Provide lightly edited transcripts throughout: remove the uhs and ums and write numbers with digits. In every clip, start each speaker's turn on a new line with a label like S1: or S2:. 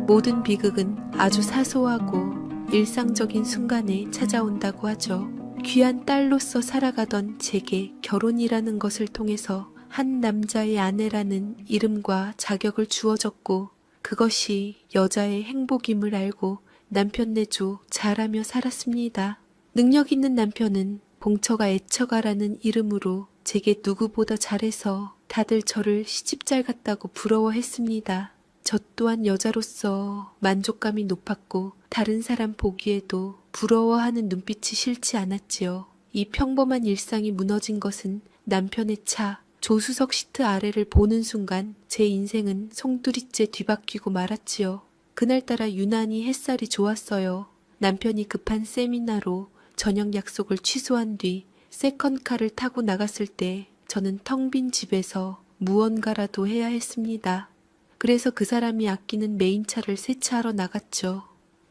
S1: 모든 비극은 아주 사소하고 일상적인 순간에 찾아온다고 하죠. 귀한 딸로서 살아가던 제게 결혼이라는 것을 통해서 한 남자의 아내라는 이름과 자격을 주어졌고 그것이 여자의 행복임을 알고 남편 내조 잘하며 살았습니다. 능력 있는 남편은 봉처가 애처가라는 이름으로 제게 누구보다 잘해서 다들 저를 시집잘 갔다고 부러워했습니다. 저 또한 여자로서 만족감이 높았고 다른 사람 보기에도 부러워하는 눈빛이 싫지 않았지요. 이 평범한 일상이 무너진 것은 남편의 차 조수석 시트 아래를 보는 순간 제 인생은 송두리째 뒤바뀌고 말았지요. 그날따라 유난히 햇살이 좋았어요. 남편이 급한 세미나로 저녁 약속을 취소한 뒤 세컨카를 타고 나갔을 때 저는 텅 빈 집에서 무언가라도 해야 했습니다. 그래서 그 사람이 아끼는 메인차를 세차하러 나갔죠.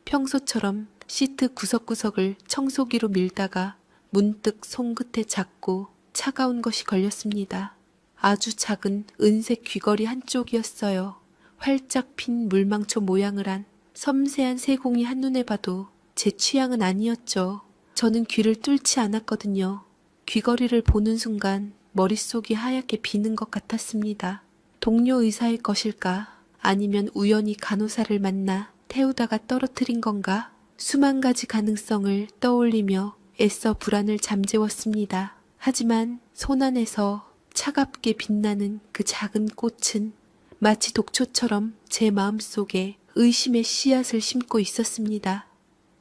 S1: 평소처럼 시트 구석구석을 청소기로 밀다가 문득 손끝에 작고 차가운 것이 걸렸습니다. 아주 작은 은색 귀걸이 한쪽이었어요. 활짝 핀 물망초 모양을 한 섬세한 세공이 한눈에 봐도 제 취향은 아니었죠. 저는 귀를 뚫지 않았거든요. 귀걸이를 보는 순간 머릿속이 하얗게 비는 것 같았습니다. 동료 의사의 것일까? 아니면 우연히 간호사를 만나 태우다가 떨어뜨린 건가? 수만 가지 가능성을 떠올리며 애써 불안을 잠재웠습니다. 하지만 손안에서 차갑게 빛나는 그 작은 꽃은 마치 독초처럼 제 마음속에 의심의 씨앗을 심고 있었습니다.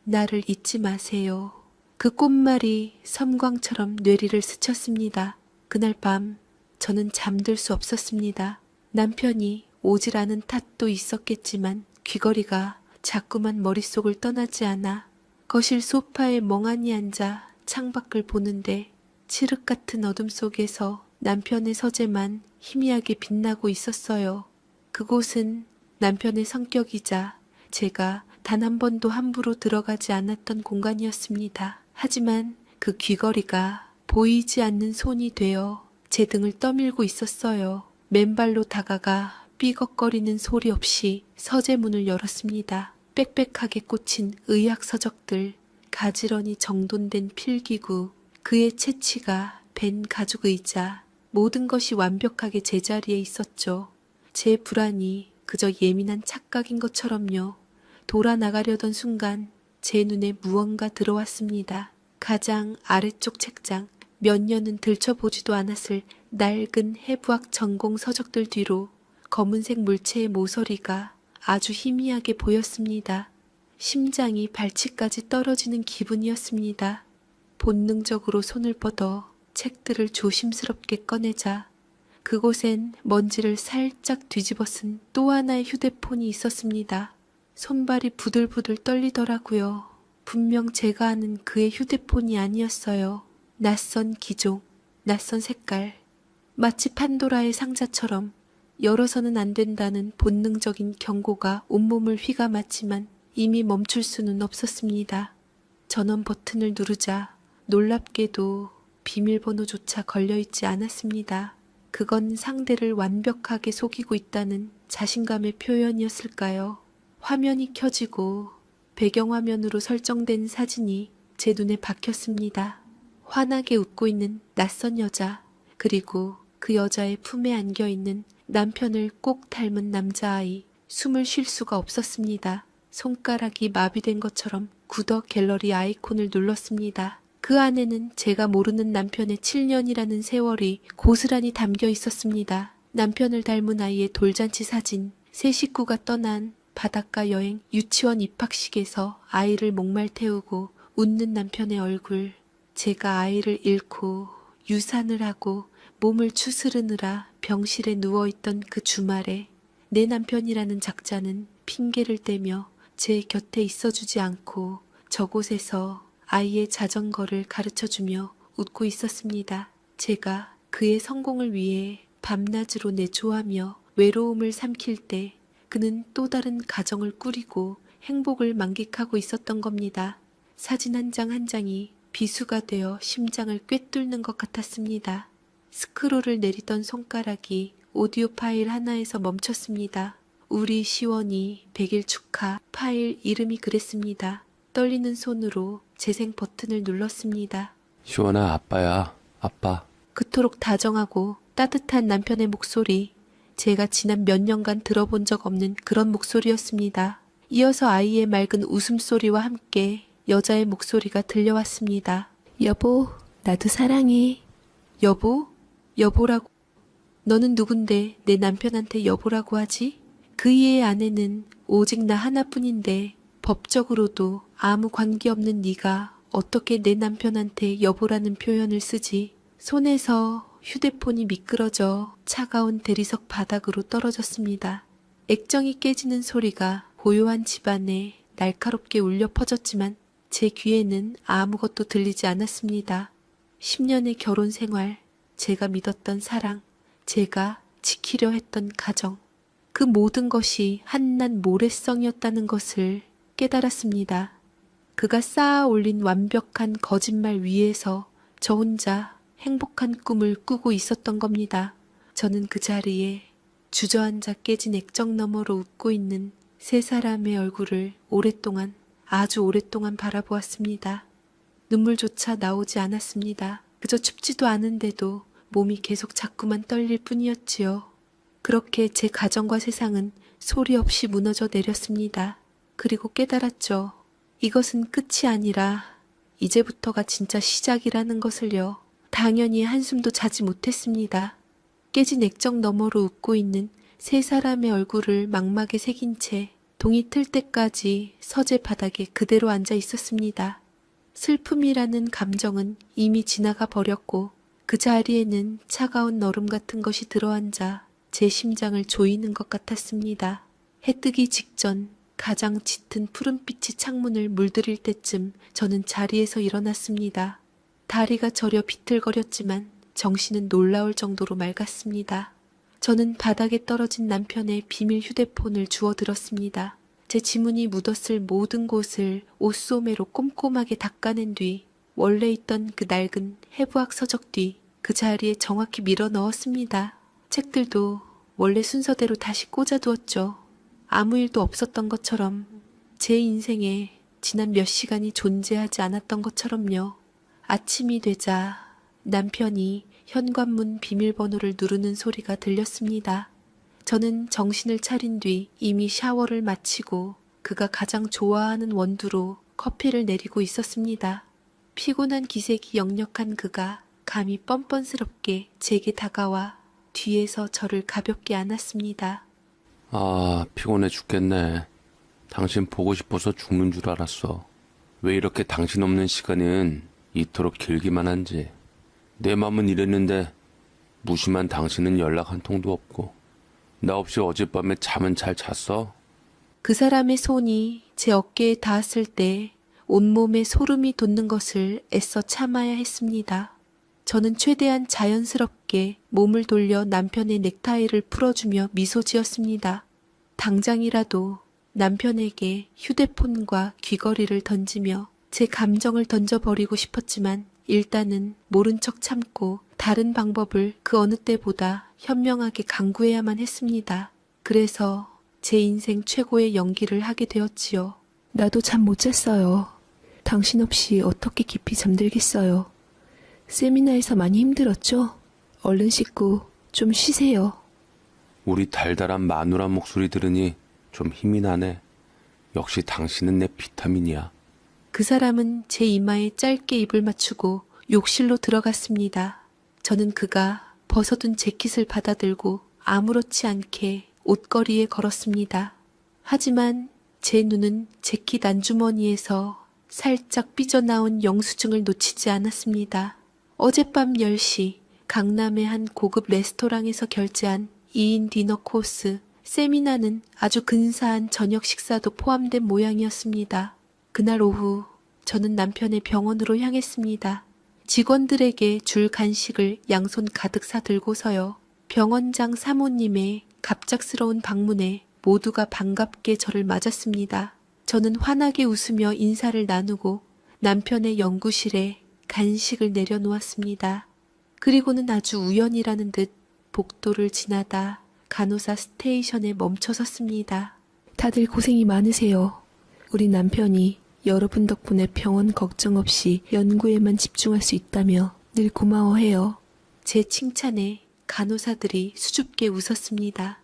S1: 나를 잊지 마세요. 그 꽃말이 섬광처럼 뇌리를 스쳤습니다. 그날 밤 저는 잠들 수 없었습니다. 남편이 오질 않은 탓도 있었겠지만 귀걸이가 자꾸만 머릿속을 떠나지 않아 거실 소파에 멍하니 앉아 창밖을 보는데 칠흑 같은 어둠 속에서 남편의 서재만 희미하게 빛나고 있었어요. 그곳은 남편의 성격이자 제가 단 한 번도 함부로 들어가지 않았던 공간이었습니다. 하지만 그 귀걸이가 보이지 않는 손이 되어 제 등을 떠밀고 있었어요. 맨발로 다가가 삐걱거리는 소리 없이 서재문을 열었습니다. 빽빽하게 꽂힌 의학서적들, 가지런히 정돈된 필기구, 그의 채취가 벤 가죽의자, 모든 것이 완벽하게 제자리에 있었죠. 제 불안이 그저 예민한 착각인 것처럼요. 돌아 나가려던 순간 제 눈에 무언가 들어왔습니다. 가장 아래쪽 책장, 몇 년은 들춰보지도 않았을 낡은 해부학 전공 서적들 뒤로 검은색 물체의 모서리가 아주 희미하게 보였습니다. 심장이 발치까지 떨어지는 기분이었습니다. 본능적으로 손을 뻗어 책들을 조심스럽게 꺼내자 그곳엔 먼지를 살짝 뒤집어 쓴 또 하나의 휴대폰이 있었습니다. 손발이 부들부들 떨리더라고요. 분명 제가 아는 그의 휴대폰이 아니었어요. 낯선 기종, 낯선 색깔, 마치 판도라의 상자처럼 열어서는 안 된다는 본능적인 경고가 온몸을 휘감았지만 이미 멈출 수는 없었습니다. 전원 버튼을 누르자 놀랍게도 비밀번호조차 걸려있지 않았습니다. 그건 상대를 완벽하게 속이고 있다는 자신감의 표현이었을까요? 화면이 켜지고 배경화면으로 설정된 사진이 제 눈에 박혔습니다. 환하게 웃고 있는 낯선 여자, 그리고 그 여자의 품에 안겨있는 남편을 꼭 닮은 남자아이. 숨을 쉴 수가 없었습니다. 손가락이 마비된 것처럼 구더 갤러리 아이콘을 눌렀습니다. 그 안에는 제가 모르는 남편의 7년이라는 세월이 고스란히 담겨 있었습니다. 남편을 닮은 아이의 돌잔치 사진, 세 식구가 떠난 바닷가 여행, 유치원 입학식에서 아이를 목말 태우고 웃는 남편의 얼굴, 제가 아이를 잃고 유산을 하고 몸을 추스르느라 병실에 누워있던 그 주말에 내 남편이라는 작자는 핑계를 대며 제 곁에 있어주지 않고 저곳에서 아이의 자전거를 가르쳐주며 웃고 있었습니다. 제가 그의 성공을 위해 밤낮으로 내조하며 외로움을 삼킬 때 그는 또 다른 가정을 꾸리고 행복을 만끽하고 있었던 겁니다. 사진 한 장 한 장이 비수가 되어 심장을 꿰뚫는 것 같았습니다. 스크롤을 내리던 손가락이 오디오 파일 하나에서 멈췄습니다. 우리 시원이 100일 축하 파일 이름이 그랬습니다. 떨리는 손으로 재생 버튼을 눌렀습니다.
S2: 시원아, 아빠야, 아빠.
S1: 그토록 다정하고 따뜻한 남편의 목소리, 제가 지난 몇 년간 들어본 적 없는 그런 목소리였습니다. 이어서 아이의 맑은 웃음소리와 함께 여자의 목소리가 들려왔습니다. 여보, 나도 사랑해. 여보? 여보라고? 너는 누군데 내 남편한테 여보라고 하지? 그이의 아내는 오직 나 하나뿐인데 법적으로도 아무 관계없는 네가 어떻게 내 남편한테 여보라는 표현을 쓰지? 손에서 휴대폰이 미끄러져 차가운 대리석 바닥으로 떨어졌습니다. 액정이 깨지는 소리가 고요한 집안에 날카롭게 울려 퍼졌지만 제 귀에는 아무것도 들리지 않았습니다. 10년의 결혼 생활, 제가 믿었던 사랑, 제가 지키려 했던 가정, 그 모든 것이 한낱 모래성이었다는 것을 깨달았습니다. 그가 쌓아 올린 완벽한 거짓말 위에서 저 혼자 행복한 꿈을 꾸고 있었던 겁니다. 저는 그 자리에 주저앉아 깨진 액정 너머로 웃고 있는 세 사람의 얼굴을 오랫동안, 아주 오랫동안 바라보았습니다. 눈물조차 나오지 않았습니다. 그저 춥지도 않은데도 몸이 계속 자꾸만 떨릴 뿐이었지요. 그렇게 제 가정과 세상은 소리 없이 무너져 내렸습니다. 그리고 깨달았죠. 이것은 끝이 아니라 이제부터가 진짜 시작이라는 것을요. 당연히 한숨도 자지 못했습니다. 깨진 액정 너머로 웃고 있는 세 사람의 얼굴을 망막에 새긴 채 동이 틀 때까지 서재 바닥에 그대로 앉아 있었습니다. 슬픔이라는 감정은 이미 지나가 버렸고 그 자리에는 차가운 얼음 같은 것이 들어앉아 제 심장을 조이는 것 같았습니다. 해 뜨기 직전 가장 짙은 푸른빛이 창문을 물들일 때쯤 저는 자리에서 일어났습니다. 다리가 저려 비틀거렸지만 정신은 놀라울 정도로 맑았습니다. 저는 바닥에 떨어진 남편의 비밀 휴대폰을 주워들었습니다. 제 지문이 묻었을 모든 곳을 옷소매로 꼼꼼하게 닦아낸 뒤 원래 있던 그 낡은 해부학 서적 뒤 그 자리에 정확히 밀어 넣었습니다. 책들도 원래 순서대로 다시 꽂아두었죠. 아무 일도 없었던 것처럼, 제 인생에 지난 몇 시간이 존재하지 않았던 것처럼요. 아침이 되자 남편이 현관문 비밀번호를 누르는 소리가 들렸습니다. 저는 정신을 차린 뒤 이미 샤워를 마치고 그가 가장 좋아하는 원두로 커피를 내리고 있었습니다. 피곤한 기색이 역력한 그가 감히 뻔뻔스럽게 제게 다가와 뒤에서 저를 가볍게 안았습니다.
S2: 아, 피곤해 죽겠네. 당신 보고 싶어서 죽는 줄 알았어. 왜 이렇게 당신 없는 시간은 이토록 길기만 한지. 내 맘은 이랬는데 무심한 당신은 연락 한 통도 없고. 나 없이 어젯밤에 잠은 잘 잤어?
S1: 그 사람의 손이 제 어깨에 닿았을 때 온몸에 소름이 돋는 것을 애써 참아야 했습니다. 저는 최대한 자연스럽게 몸을 돌려 남편의 넥타이를 풀어주며 미소 지었습니다. 당장이라도 남편에게 휴대폰과 귀걸이를 던지며 제 감정을 던져버리고 싶었지만 일단은 모른 척 참고 다른 방법을 그 어느 때보다 현명하게 강구해야만 했습니다. 그래서 제 인생 최고의 연기를 하게 되었지요. 나도 잠 못 잤어요. 당신 없이 어떻게 깊이 잠들겠어요. 세미나에서 많이 힘들었죠? 얼른 씻고 좀 쉬세요.
S2: 우리 달달한 마누라 목소리 들으니 좀 힘이 나네. 역시 당신은 내 비타민이야.
S1: 그 사람은 제 이마에 짧게 입을 맞추고 욕실로 들어갔습니다. 저는 그가 벗어둔 재킷을 받아들고 아무렇지 않게 옷걸이에 걸었습니다. 하지만 제 눈은 재킷 안주머니에서 살짝 삐져나온 영수증을 놓치지 않았습니다. 어젯밤 10시 강남의 한 고급 레스토랑에서 결제한 2인 디너 코스, 세미나는 아주 근사한 저녁 식사도 포함된 모양이었습니다. 그날 오후 저는 남편의 병원으로 향했습니다. 직원들에게 줄 간식을 양손 가득 사들고서요. 병원장 사모님의 갑작스러운 방문에 모두가 반갑게 저를 맞았습니다. 저는 환하게 웃으며 인사를 나누고 남편의 연구실에 간식을 내려놓았습니다. 그리고는 아주 우연이라는 듯 복도를 지나다 간호사 스테이션에 멈춰섰습니다. 다들 고생이 많으세요. 우리 남편이 여러분 덕분에 병원 걱정 없이 연구에만 집중할 수 있다며 늘 고마워해요. 제 칭찬에 간호사들이 수줍게 웃었습니다.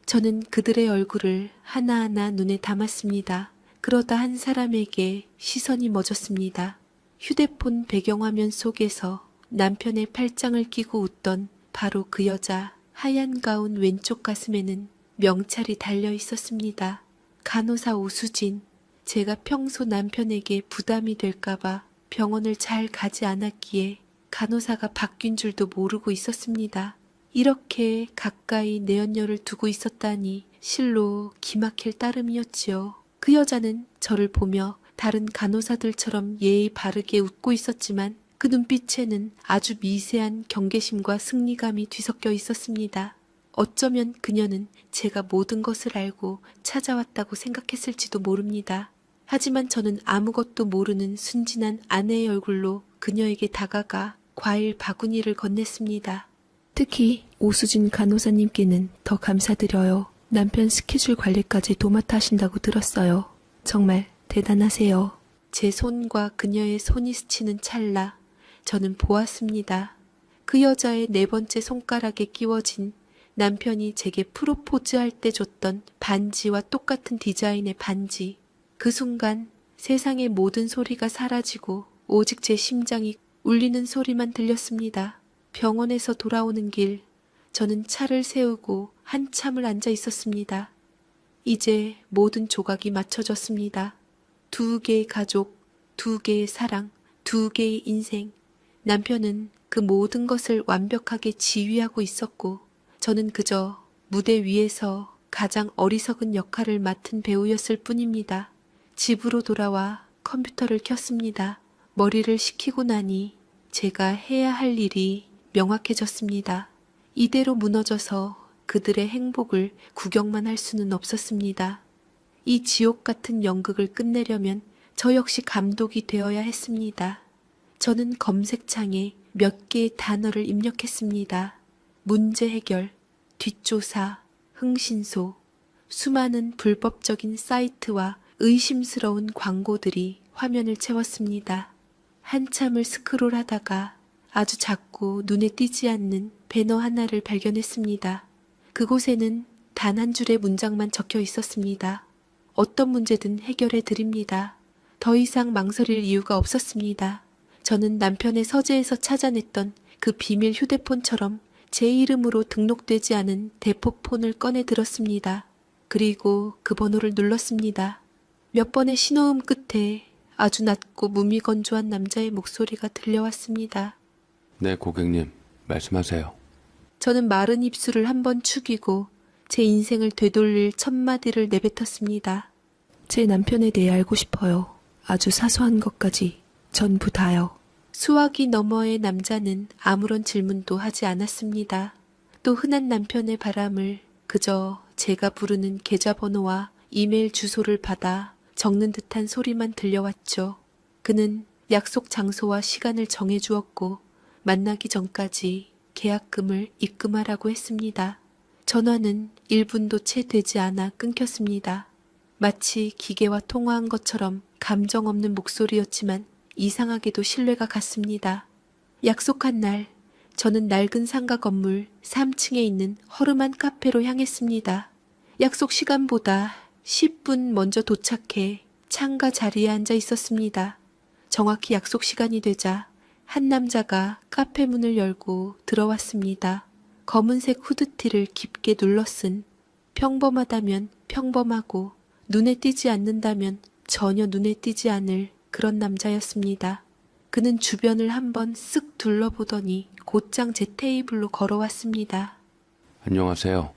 S1: 저는 그들의 얼굴을 하나하나 눈에 담았습니다. 그러다 한 사람에게 시선이 멎었습니다. 휴대폰 배경화면 속에서 남편의 팔짱을 끼고 웃던 바로 그 여자. 하얀 가운 왼쪽 가슴에는 명찰이 달려 있었습니다. 간호사 오수진. 제가 평소 남편에게 부담이 될까봐 병원을 잘 가지 않았기에 간호사가 바뀐 줄도 모르고 있었습니다. 이렇게 가까이 내연녀를 두고 있었다니 실로 기막힐 따름이었지요. 그 여자는 저를 보며 다른 간호사들처럼 예의 바르게 웃고 있었지만 그 눈빛에는 아주 미세한 경계심과 승리감이 뒤섞여 있었습니다. 어쩌면 그녀는 제가 모든 것을 알고 찾아왔다고 생각했을지도 모릅니다. 하지만 저는 아무것도 모르는 순진한 아내의 얼굴로 그녀에게 다가가 과일 바구니를 건넸습니다. 특히 오수진 간호사님께는 더 감사드려요. 남편 스케줄 관리까지 도맡아 하신다고 들었어요. 정말 대단하세요. 제 손과 그녀의 손이 스치는 찰나 저는 보았습니다. 그 여자의 네 번째 손가락에 끼워진 남편이 제게 프로포즈할 때 줬던 반지와 똑같은 디자인의 반지. 그 순간 세상의 모든 소리가 사라지고 오직 제 심장이 울리는 소리만 들렸습니다. 병원에서 돌아오는 길, 저는 차를 세우고 한참을 앉아 있었습니다. 이제 모든 조각이 맞춰졌습니다. 두 개의 가족, 두 개의 사랑, 두 개의 인생. 남편은 그 모든 것을 완벽하게 지휘하고 있었고 저는 그저 무대 위에서 가장 어리석은 역할을 맡은 배우였을 뿐입니다. 집으로 돌아와 컴퓨터를 켰습니다. 머리를 식히고 나니 제가 해야 할 일이 명확해졌습니다. 이대로 무너져서 그들의 행복을 구경만 할 수는 없었습니다. 이 지옥 같은 연극을 끝내려면 저 역시 감독이 되어야 했습니다. 저는 검색창에 몇 개의 단어를 입력했습니다. 문제 해결, 뒷조사, 흥신소, 수많은 불법적인 사이트와 의심스러운 광고들이 화면을 채웠습니다. 한참을 스크롤하다가 아주 작고 눈에 띄지 않는 배너 하나를 발견했습니다. 그곳에는 단 한 줄의 문장만 적혀 있었습니다. 어떤 문제든 해결해 드립니다. 더 이상 망설일 이유가 없었습니다. 저는 남편의 서재에서 찾아냈던 그 비밀 휴대폰처럼 제 이름으로 등록되지 않은 대포폰을 꺼내 들었습니다. 그리고 그 번호를 눌렀습니다. 몇 번의 신호음 끝에 아주 낮고 무미건조한 남자의 목소리가 들려왔습니다.
S2: 네, 고객님, 말씀하세요.
S1: 저는 마른 입술을 한번 축이고 제 인생을 되돌릴 첫 마디를 내뱉었습니다. 제 남편에 대해 알고 싶어요. 아주 사소한 것까지 전부 다요. 수화기 너머의 남자는 아무런 질문도 하지 않았습니다. 또 흔한 남편의 바람을 그저 제가 부르는 계좌번호와 이메일 주소를 받아 적는 듯한 소리만 들려왔죠. 그는 약속 장소와 시간을 정해주었고 만나기 전까지 계약금을 입금하라고 했습니다. 전화는 1분도 채 되지 않아 끊겼습니다. 마치 기계와 통화한 것처럼 감정 없는 목소리였지만 이상하게도 신뢰가 갔습니다. 약속한 날, 저는 낡은 상가 건물 3층에 있는 허름한 카페로 향했습니다. 약속 시간보다 10분 먼저 도착해 창가 자리에 앉아 있었습니다. 정확히 약속 시간이 되자 한 남자가 카페 문을 열고 들어왔습니다. 검은색 후드티를 깊게 눌러쓴 평범하다면 평범하고 눈에 띄지 않는다면 전혀 눈에 띄지 않을 그런 남자였습니다. 그는 주변을 한번 쓱 둘러보더니 곧장 제 테이블로 걸어왔습니다.
S2: 안녕하세요.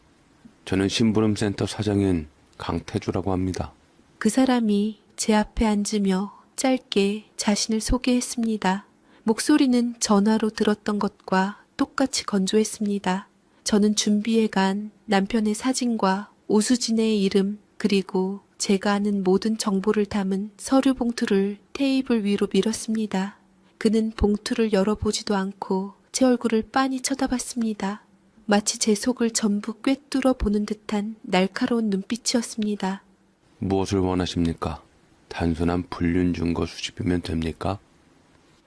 S2: 저는 심부름센터 사장인 강태주라고 합니다.
S1: 그 사람이 제 앞에 앉으며 짧게 자신을 소개했습니다. 목소리는 전화로 들었던 것과 똑같이 건조했습니다. 저는 준비해간 남편의 사진과 오수진의 이름 그리고 제가 아는 모든 정보를 담은 서류 봉투를 테이블 위로 밀었습니다. 그는 봉투를 열어보지도 않고 제 얼굴을 빤히 쳐다봤습니다. 마치 제 속을 전부 꿰뚫어 보는 듯한 날카로운 눈빛이었습니다.
S2: 무엇을 원하십니까? 단순한 불륜 증거 수집이면 됩니까?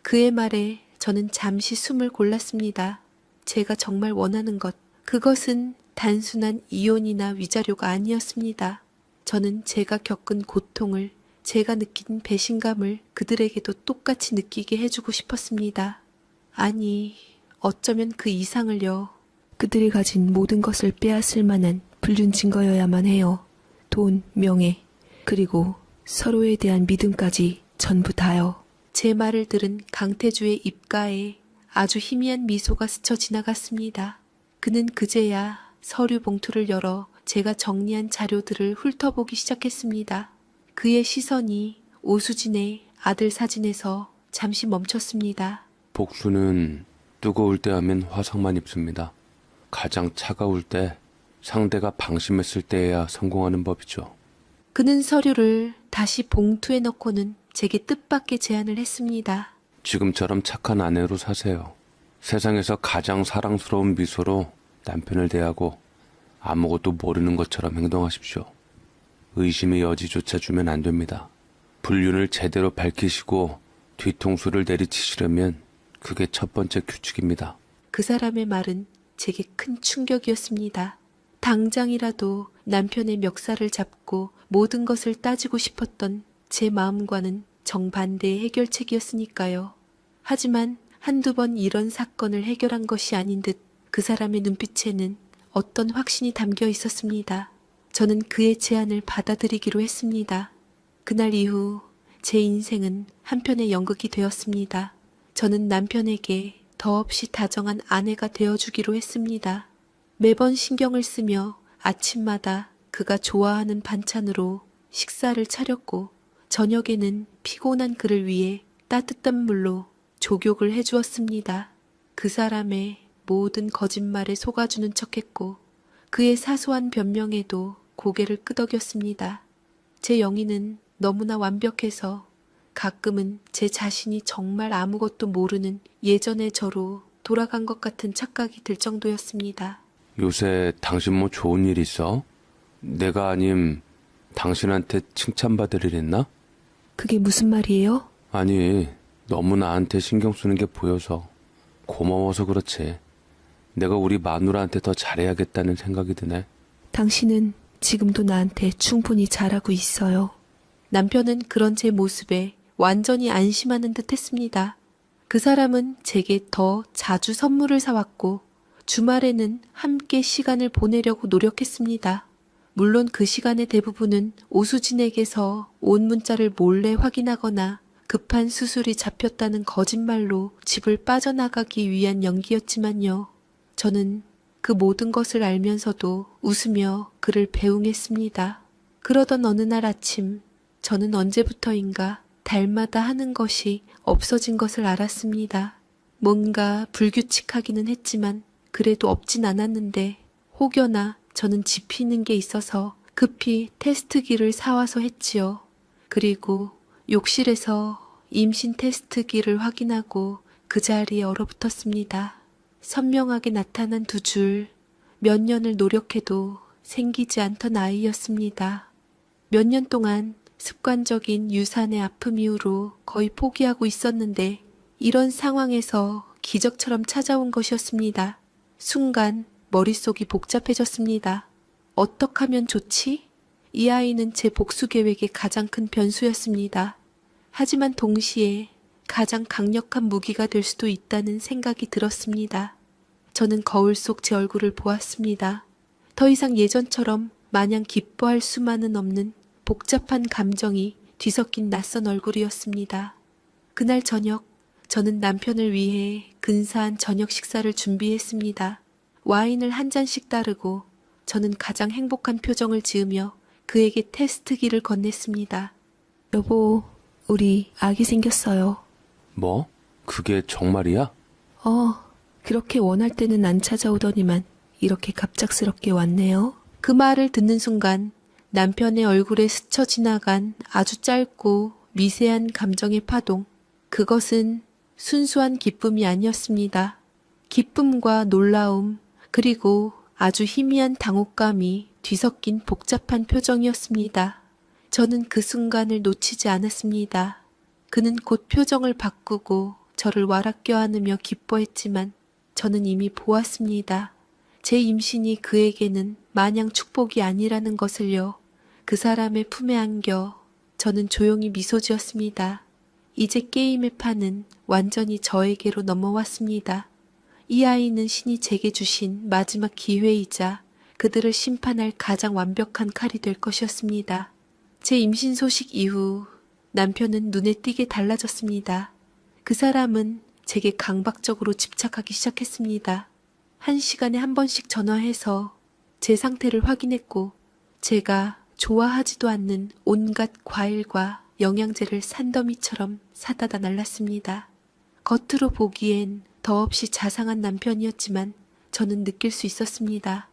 S1: 그의 말에 저는 잠시 숨을 골랐습니다. 제가 정말 원하는 것, 그것은 단순한 이혼이나 위자료가 아니었습니다. 저는 제가 겪은 고통을, 제가 느낀 배신감을 그들에게도 똑같이 느끼게 해주고 싶었습니다. 아니, 어쩌면 그 이상을요. 그들이 가진 모든 것을 빼앗을 만한 불륜 증거여야만 해요. 돈, 명예, 그리고 서로에 대한 믿음까지 전부 다요. 제 말을 들은 강태주의 입가에 아주 희미한 미소가 스쳐 지나갔습니다. 그는 그제야 서류 봉투를 열어 제가 정리한 자료들을 훑어보기 시작했습니다. 그의 시선이 오수진의 아들 사진에서 잠시 멈췄습니다.
S2: 복수는 뜨거울 때 하면 화상만 입습니다. 가장 차가울 때, 상대가 방심했을 때에야 성공하는 법이죠.
S1: 그는 서류를 다시 봉투에 넣고는 제게 뜻밖의 제안을 했습니다.
S2: 지금처럼 착한 아내로 사세요. 세상에서 가장 사랑스러운 미소로 남편을 대하고 아무것도 모르는 것처럼 행동하십시오. 의심의 여지조차 주면 안 됩니다. 불륜을 제대로 밝히시고 뒤통수를 내리치시려면 그게 첫 번째 규칙입니다.
S1: 그 사람의 말은 제게 큰 충격이었습니다. 당장이라도 남편의 멱살을 잡고 모든 것을 따지고 싶었던 제 마음과는 정반대의 해결책이었으니까요. 하지만 한두 번 이런 사건을 해결한 것이 아닌 듯 그 사람의 눈빛에는 어떤 확신이 담겨 있었습니다. 저는 그의 제안을 받아들이기로 했습니다. 그날 이후 제 인생은 한편의 연극이 되었습니다. 저는 남편에게 더없이 다정한 아내가 되어주기로 했습니다. 매번 신경을 쓰며 아침마다 그가 좋아하는 반찬으로 식사를 차렸고 저녁에는 피곤한 그를 위해 따뜻한 물로 족욕을 해주었습니다. 그 사람의 모든 거짓말에 속아주는 척했고 그의 사소한 변명에도 고개를 끄덕였습니다. 제 영희는 너무나 완벽해서 가끔은 제 자신이 정말 아무것도 모르는 예전의 저로 돌아간 것 같은 착각이 들 정도였습니다.
S2: 요새 당신 뭐 좋은 일 있어? 내가 아님 당신한테 칭찬받을 일 있나?
S1: 그게 무슨 말이에요?
S2: 아니, 너무 나한테 신경 쓰는 게 보여서 고마워서 그렇지. 내가 우리 마누라한테 더 잘해야겠다는 생각이 드네.
S1: 당신은 지금도 나한테 충분히 잘하고 있어요. 남편은 그런 제 모습에 완전히 안심하는 듯 했습니다. 그 사람은 제게 더 자주 선물을 사왔고 주말에는 함께 시간을 보내려고 노력했습니다. 물론 그 시간의 대부분은 오수진에게서 온 문자를 몰래 확인하거나 급한 수술이 잡혔다는 거짓말로 집을 빠져나가기 위한 연기였지만요. 저는 그 모든 것을 알면서도 웃으며 그를 배웅했습니다. 그러던 어느 날 아침, 저는 언제부터인가 달마다 하는 것이 없어진 것을 알았습니다. 뭔가 불규칙하기는 했지만 그래도 없진 않았는데 혹여나 저는 지피는 게 있어서 급히 테스트기를 사와서 했지요. 그리고 욕실에서 임신 테스트기를 확인하고 그 자리에 얼어붙었습니다. 선명하게 나타난 두 줄, 몇 년을 노력해도 생기지 않던 아이였습니다. 몇 년 동안 습관적인 유산의 아픔 이후로 거의 포기하고 있었는데 이런 상황에서 기적처럼 찾아온 것이었습니다. 순간 머릿속이 복잡해졌습니다. 어떻게 하면 좋지? 이 아이는 제 복수 계획의 가장 큰 변수였습니다. 하지만 동시에 가장 강력한 무기가 될 수도 있다는 생각이 들었습니다. 저는 거울 속 제 얼굴을 보았습니다. 더 이상 예전처럼 마냥 기뻐할 수만은 없는 복잡한 감정이 뒤섞인 낯선 얼굴이었습니다. 그날 저녁, 저는 남편을 위해 근사한 저녁 식사를 준비했습니다. 와인을 한 잔씩 따르고 저는 가장 행복한 표정을 지으며 그에게 테스트기를 건넸습니다. 여보, 우리 아기 생겼어요.
S2: 뭐? 그게 정말이야?
S1: 그렇게 원할 때는 안 찾아오더니만 이렇게 갑작스럽게 왔네요. 그 말을 듣는 순간 남편의 얼굴에 스쳐 지나간 아주 짧고 미세한 감정의 파동, 그것은 순수한 기쁨이 아니었습니다. 기쁨과 놀라움, 그리고 아주 희미한 당혹감이 뒤섞인 복잡한 표정이었습니다. 저는 그 순간을 놓치지 않았습니다. 그는 곧 표정을 바꾸고 저를 와락 껴안으며 기뻐했지만 저는 이미 보았습니다. 제 임신이 그에게는 마냥 축복이 아니라는 것을요. 그 사람의 품에 안겨 저는 조용히 미소 지었습니다. 이제 게임의 판은 완전히 저에게로 넘어왔습니다. 이 아이는 신이 제게 주신 마지막 기회이자 그들을 심판할 가장 완벽한 칼이 될 것이었습니다. 제 임신 소식 이후 남편은 눈에 띄게 달라졌습니다. 그 사람은 제게 강박적으로 집착하기 시작했습니다. 1시간에 한 번씩 전화해서 제 상태를 확인했고 제가 좋아하지도 않는 온갖 과일과 영양제를 산더미처럼 사다다 날랐습니다. 겉으로 보기엔 더없이 자상한 남편이었지만 저는 느낄 수 있었습니다.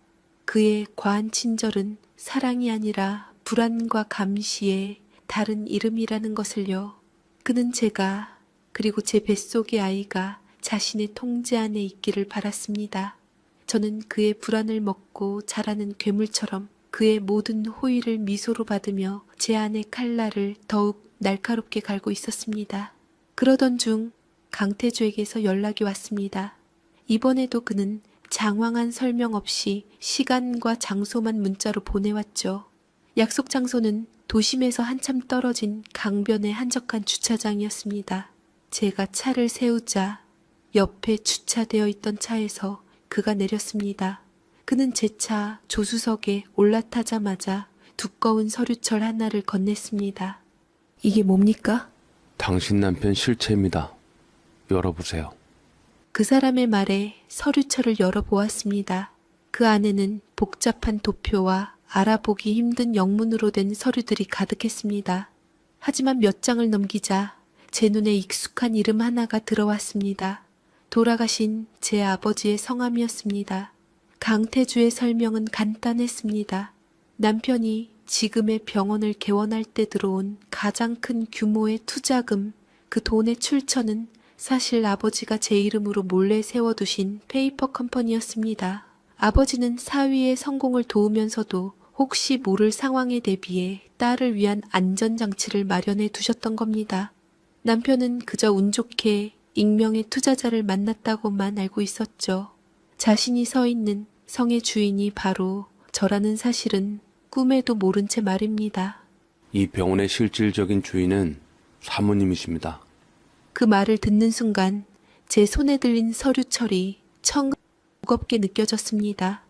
S1: 그의 과한 친절은 사랑이 아니라 불안과 감시의 다른 이름이라는 것을요. 그는 제가 그리고 제 뱃속의 아이가 자신의 통제 안에 있기를 바랐습니다. 저는 그의 불안을 먹고 자라는 괴물처럼 그의 모든 호의를 미소로 받으며 제 안의 칼날을 더욱 날카롭게 갈고 있었습니다. 그러던 중 강태주에게서 연락이 왔습니다. 이번에도 그는 장황한 설명 없이 시간과 장소만 문자로 보내왔죠. 약속 장소는 도심에서 한참 떨어진 강변의 한적한 주차장이었습니다. 제가 차를 세우자 옆에 주차되어 있던 차에서 그가 내렸습니다. 그는 제 차 조수석에 올라타자마자 두꺼운 서류철 하나를 건넸습니다. 이게 뭡니까?
S2: 당신 남편 실체입니다. 열어보세요.
S1: 그 사람의 말에 서류철을 열어보았습니다. 그 안에는 복잡한 도표와 알아보기 힘든 영문으로 된 서류들이 가득했습니다. 하지만 몇 장을 넘기자 제 눈에 익숙한 이름 하나가 들어왔습니다. 돌아가신 제 아버지의 성함이었습니다. 강태주의 설명은 간단했습니다. 남편이 지금의 병원을 개원할 때 들어온 가장 큰 규모의 투자금, 그 돈의 출처는 사실 아버지가 제 이름으로 몰래 세워두신 페이퍼 컴퍼니였습니다. 아버지는 사위의 성공을 도우면서도 혹시 모를 상황에 대비해 딸을 위한 안전장치를 마련해 두셨던 겁니다. 남편은 그저 운 좋게 익명의 투자자를 만났다고만 알고 있었죠. 자신이 서 있는 성의 주인이 바로 저라는 사실은 꿈에도 모른 채 말입니다.
S2: 이 병원의 실질적인 주인은 사모님이십니다.
S1: 그 말을 듣는 순간 제 손에 들린 서류철이 청 무겁게 느껴졌습니다.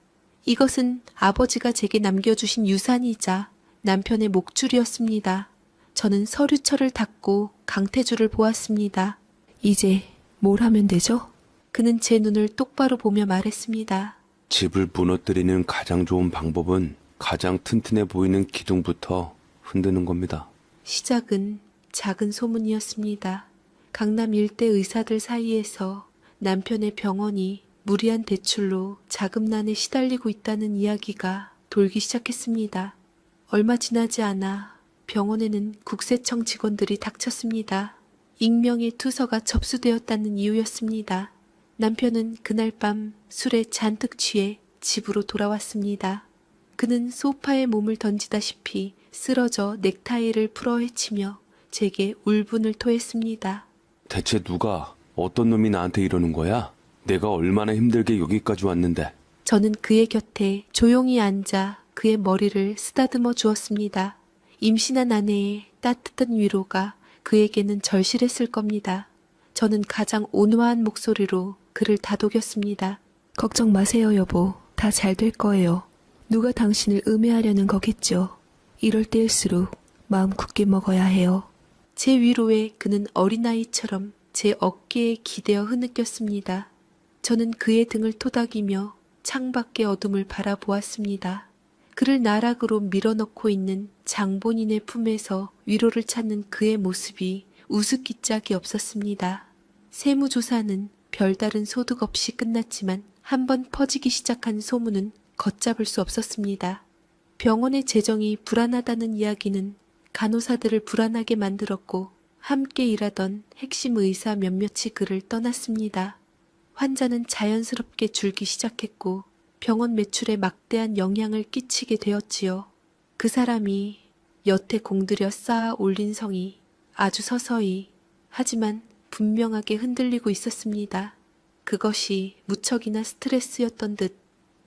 S1: 이것은 아버지가 제게 남겨주신 유산이자 남편의 목줄이었습니다. 저는 서류철을 닫고 강태주를 보았습니다. 이제 뭘 하면 되죠? 그는 제 눈을 똑바로 보며 말했습니다.
S2: 집을 무너뜨리는 가장 좋은 방법은 가장 튼튼해 보이는 기둥부터 흔드는 겁니다.
S1: 시작은 작은 소문이었습니다. 강남 일대 의사들 사이에서 남편의 병원이 무리한 대출로 자금난에 시달리고 있다는 이야기가 돌기 시작했습니다. 얼마 지나지 않아 병원에는 국세청 직원들이 닥쳤습니다. 익명의 투서가 접수되었다는 이유였습니다. 남편은 그날 밤 술에 잔뜩 취해 집으로 돌아왔습니다. 그는 소파에 몸을 던지다시피 쓰러져 넥타이를 풀어 헤치며 제게 울분을 토했습니다.
S2: 대체 누가, 어떤 놈이 나한테 이러는 거야? 내가 얼마나 힘들게 여기까지 왔는데.
S1: 저는 그의 곁에 조용히 앉아 그의 머리를 쓰다듬어 주었습니다. 임신한 아내의 따뜻한 위로가 그에게는 절실했을 겁니다. 저는 가장 온화한 목소리로 그를 다독였습니다. 걱정 마세요, 여보. 다 잘 될 거예요. 누가 당신을 음해하려는 거겠죠. 이럴 때일수록 마음 굳게 먹어야 해요. 제 위로에 그는 어린아이처럼 제 어깨에 기대어 흐느꼈습니다. 저는 그의 등을 토닥이며 창밖의 어둠을 바라보았습니다. 그를 나락으로 밀어넣고 있는 장본인의 품에서 위로를 찾는 그의 모습이 우습기 짝이 없었습니다. 세무조사는 별다른 소득 없이 끝났지만 한번 퍼지기 시작한 소문은 걷잡을 수 없었습니다. 병원의 재정이 불안하다는 이야기는 간호사들을 불안하게 만들었고 함께 일하던 핵심 의사 몇몇이 그를 떠났습니다. 환자는 자연스럽게 줄기 시작했고 병원 매출에 막대한 영향을 끼치게 되었지요. 그 사람이 여태 공들여 쌓아 올린 성이 아주 서서히 하지만 분명하게 흔들리고 있었습니다. 그것이 무척이나 스트레스였던 듯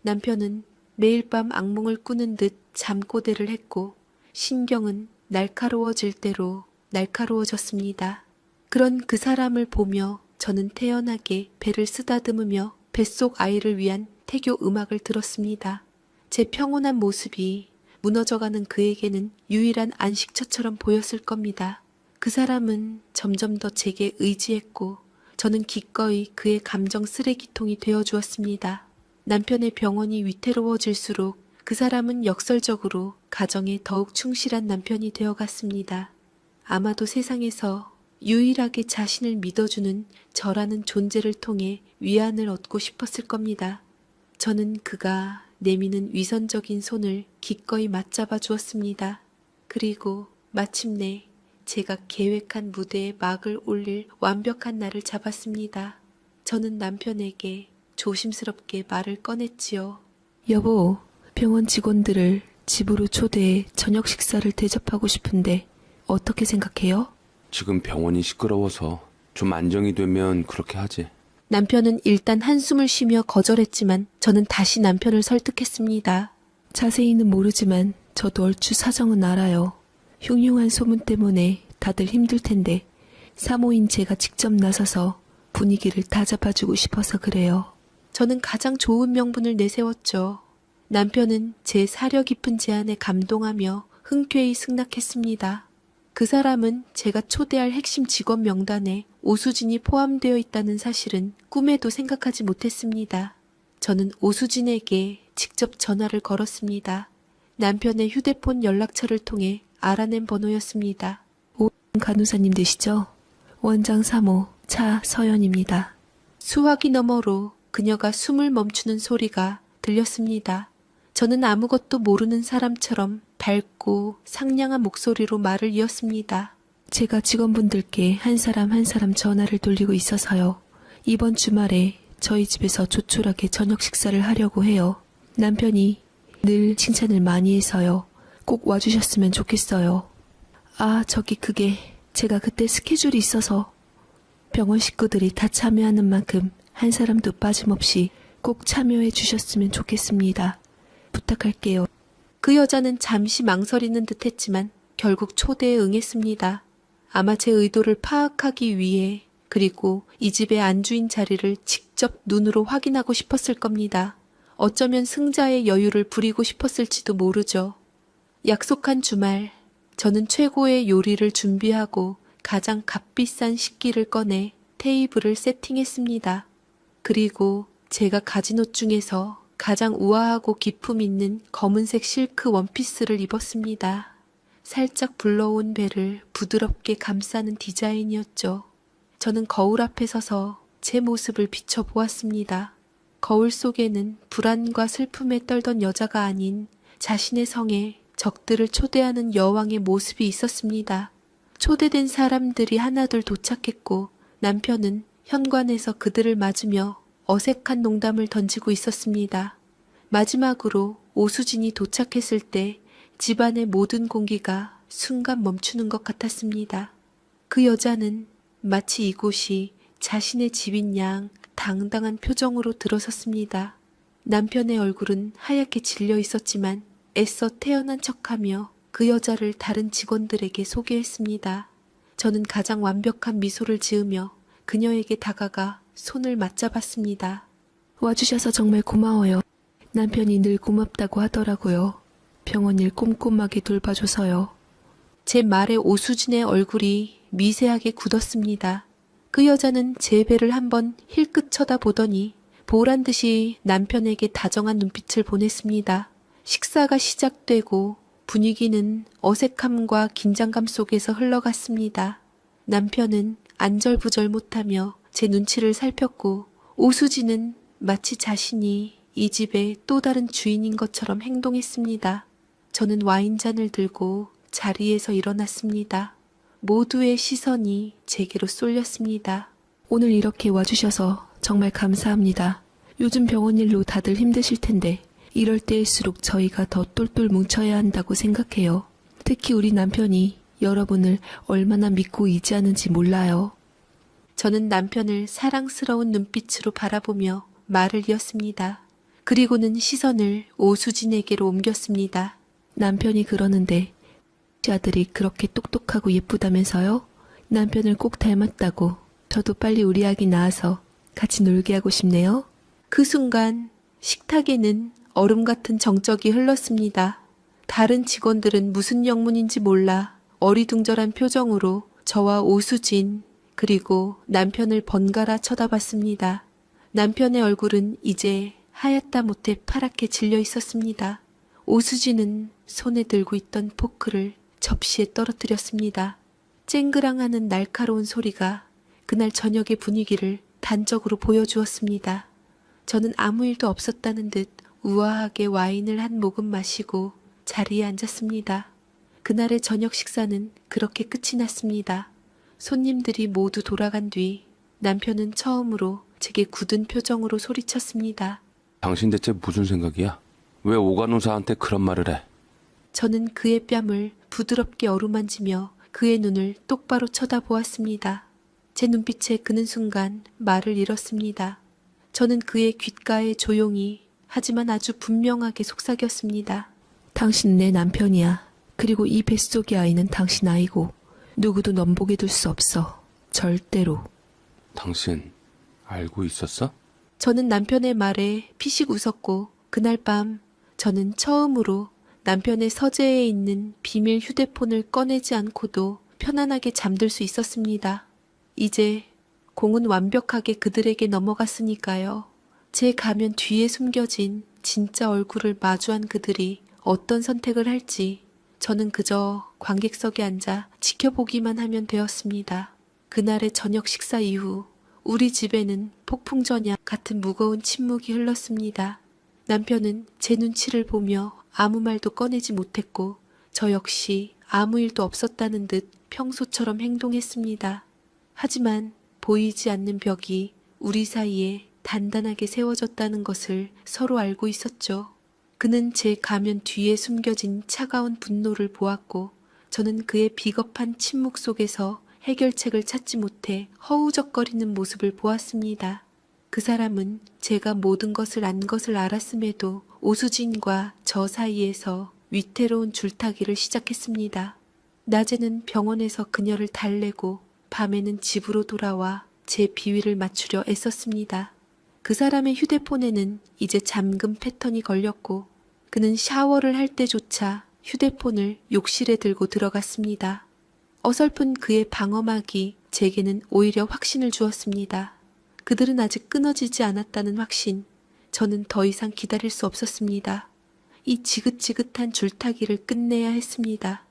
S1: 남편은 매일 밤 악몽을 꾸는 듯 잠꼬대를 했고 신경은 날카로워질 대로 날카로워졌습니다. 그런 그 사람을 보며 저는 태연하게 배를 쓰다듬으며 뱃속 아이를 위한 태교 음악을 들었습니다. 제 평온한 모습이 무너져가는 그에게는 유일한 안식처처럼 보였을 겁니다. 그 사람은 점점 더 제게 의지했고 저는 기꺼이 그의 감정 쓰레기통이 되어주었습니다. 남편의 병원이 위태로워질수록 그 사람은 역설적으로 가정에 더욱 충실한 남편이 되어갔습니다. 아마도 세상에서 유일하게 자신을 믿어주는 저라는 존재를 통해 위안을 얻고 싶었을 겁니다. 저는 그가 내미는 위선적인 손을 기꺼이 맞잡아 주었습니다. 그리고 마침내 제가 계획한 무대에 막을 올릴 완벽한 날을 잡았습니다. 저는 남편에게 조심스럽게 말을 꺼냈지요. 여보, 병원 직원들을 집으로 초대해 저녁 식사를 대접하고 싶은데 어떻게 생각해요?
S2: 지금 병원이 시끄러워서 좀 안정이 되면 그렇게 하지.
S1: 남편은 일단 한숨을 쉬며 거절했지만 저는 다시 남편을 설득했습니다. 자세히는 모르지만 저도 얼추 사정은 알아요. 흉흉한 소문 때문에 다들 힘들 텐데 사모인 제가 직접 나서서 분위기를 다잡아주고 싶어서 그래요. 저는 가장 좋은 명분을 내세웠죠. 남편은 제 사려 깊은 제안에 감동하며 흔쾌히 승낙했습니다. 그 사람은 제가 초대할 핵심 직원 명단에 오수진이 포함되어 있다는 사실은 꿈에도 생각하지 못했습니다. 저는 오수진에게 직접 전화를 걸었습니다. 남편의 휴대폰 연락처를 통해 알아낸 번호였습니다. 간호사님 되시죠? 원장 3호 차서연입니다. 수화기 너머로 그녀가 숨을 멈추는 소리가 들렸습니다. 저는 아무것도 모르는 사람처럼 밝고 상냥한 목소리로 말을 이었습니다. 제가 직원분들께 한 사람 한 사람 전화를 돌리고 있어서요. 이번 주말에 저희 집에서 조촐하게 저녁 식사를 하려고 해요. 남편이 늘 칭찬을 많이 해서요. 꼭 와주셨으면 좋겠어요. 그게 제가 그때 스케줄이 있어서 병원 식구들이 다 참여하는 만큼 한 사람도 빠짐없이 꼭 참여해 주셨으면 좋겠습니다. 부탁할게요. 그 여자는 잠시 망설이는 듯 했지만 결국 초대에 응했습니다. 아마 제 의도를 파악하기 위해 그리고 이 집의 안주인 자리를 직접 눈으로 확인하고 싶었을 겁니다. 어쩌면 승자의 여유를 부리고 싶었을지도 모르죠. 약속한 주말, 저는 최고의 요리를 준비하고 가장 값비싼 식기를 꺼내 테이블을 세팅했습니다. 그리고 제가 가진 옷 중에서 가장 우아하고 기품 있는 검은색 실크 원피스를 입었습니다. 살짝 불러온 배를 부드럽게 감싸는 디자인이었죠. 저는 거울 앞에 서서 제 모습을 비춰보았습니다. 거울 속에는 불안과 슬픔에 떨던 여자가 아닌 자신의 성에 적들을 초대하는 여왕의 모습이 있었습니다. 초대된 사람들이 하나둘 도착했고 남편은 현관에서 그들을 맞으며 어색한 농담을 던지고 있었습니다. 마지막으로 오수진이 도착했을 때 집안의 모든 공기가 순간 멈추는 것 같았습니다. 그 여자는 마치 이곳이 자신의 집인 양 당당한 표정으로 들어섰습니다. 남편의 얼굴은 하얗게 질려 있었지만 애써 태연한 척하며 그 여자를 다른 직원들에게 소개했습니다. 저는 가장 완벽한 미소를 지으며 그녀에게 다가가 손을 맞잡았습니다. 와주셔서 정말 고마워요. 남편이 늘 고맙다고 하더라고요. 병원 일 꼼꼼하게 돌봐줘서요. 제 말에 오수진의 얼굴이 미세하게 굳었습니다. 그 여자는 제 배를 한번 힐끗 쳐다보더니 보란 듯이 남편에게 다정한 눈빛을 보냈습니다. 식사가 시작되고 분위기는 어색함과 긴장감 속에서 흘러갔습니다. 남편은 안절부절 못하며 제 눈치를 살폈고 오수진은 마치 자신이 이 집의 또 다른 주인인 것처럼 행동했습니다. 저는 와인잔을 들고 자리에서 일어났습니다. 모두의 시선이 제게로 쏠렸습니다. 오늘 이렇게 와주셔서 정말 감사합니다. 요즘 병원 일로 다들 힘드실 텐데 이럴 때일수록 저희가 더 똘똘 뭉쳐야 한다고 생각해요. 특히 우리 남편이 여러분을 얼마나 믿고 의지하는지 몰라요. 저는 남편을 사랑스러운 눈빛으로 바라보며 말을 이었습니다. 그리고는 시선을 오수진에게로 옮겼습니다. 남편이 그러는데 아들이 그렇게 똑똑하고 예쁘다면서요? 남편을 꼭 닮았다고. 저도 빨리 우리 아기 낳아서 같이 놀게 하고 싶네요. 그 순간 식탁에는 얼음 같은 정적이 흘렀습니다. 다른 직원들은 무슨 영문인지 몰라 어리둥절한 표정으로 저와 오수진 그리고 남편을 번갈아 쳐다봤습니다. 남편의 얼굴은 이제 하얗다 못해 파랗게 질려 있었습니다. 오수진은 손에 들고 있던 포크를 접시에 떨어뜨렸습니다. 쨍그랑하는 날카로운 소리가 그날 저녁의 분위기를 단적으로 보여주었습니다. 저는 아무 일도 없었다는 듯 우아하게 와인을 한 모금 마시고 자리에 앉았습니다. 그날의 저녁 식사는 그렇게 끝이 났습니다. 손님들이 모두 돌아간 뒤 남편은 처음으로 제게 굳은 표정으로 소리쳤습니다.
S2: 당신 대체 무슨 생각이야? 왜 오간호사한테 그런 말을 해?
S1: 저는 그의 뺨을 부드럽게 어루만지며 그의 눈을 똑바로 쳐다보았습니다. 제 눈빛에 그는 순간 말을 잃었습니다. 저는 그의 귓가에 조용히 하지만 아주 분명하게 속삭였습니다. 당신 내 남편이야. 그리고 이 뱃속의 아이는 당신 아이고 누구도 넘보게 둘 수 없어. 절대로.
S2: 당신 알고 있었어?
S1: 저는 남편의 말에 피식 웃었고 그날 밤 저는 처음으로 남편의 서재에 있는 비밀 휴대폰을 꺼내지 않고도 편안하게 잠들 수 있었습니다. 이제 공은 완벽하게 그들에게 넘어갔으니까요. 제 가면 뒤에 숨겨진 진짜 얼굴을 마주한 그들이 어떤 선택을 할지 저는 그저 관객석에 앉아 지켜보기만 하면 되었습니다. 그날의 저녁 식사 이후 우리 집에는 폭풍전야 같은 무거운 침묵이 흘렀습니다. 남편은 제 눈치를 보며 아무 말도 꺼내지 못했고 저 역시 아무 일도 없었다는 듯 평소처럼 행동했습니다. 하지만 보이지 않는 벽이 우리 사이에 단단하게 세워졌다는 것을 서로 알고 있었죠. 그는 제 가면 뒤에 숨겨진 차가운 분노를 보았고 저는 그의 비겁한 침묵 속에서 해결책을 찾지 못해 허우적거리는 모습을 보았습니다. 그 사람은 제가 모든 것을 안 것을 알았음에도 오수진과 저 사이에서 위태로운 줄타기를 시작했습니다. 낮에는 병원에서 그녀를 달래고 밤에는 집으로 돌아와 제 비위를 맞추려 애썼습니다. 그 사람의 휴대폰에는 이제 잠금 패턴이 걸렸고 그는 샤워를 할 때조차 휴대폰을 욕실에 들고 들어갔습니다. 어설픈 그의 방어막이 제게는 오히려 확신을 주었습니다. 그들은 아직 끊어지지 않았다는 확신. 저는 더 이상 기다릴 수 없었습니다. 이 지긋지긋한 줄타기를 끝내야 했습니다.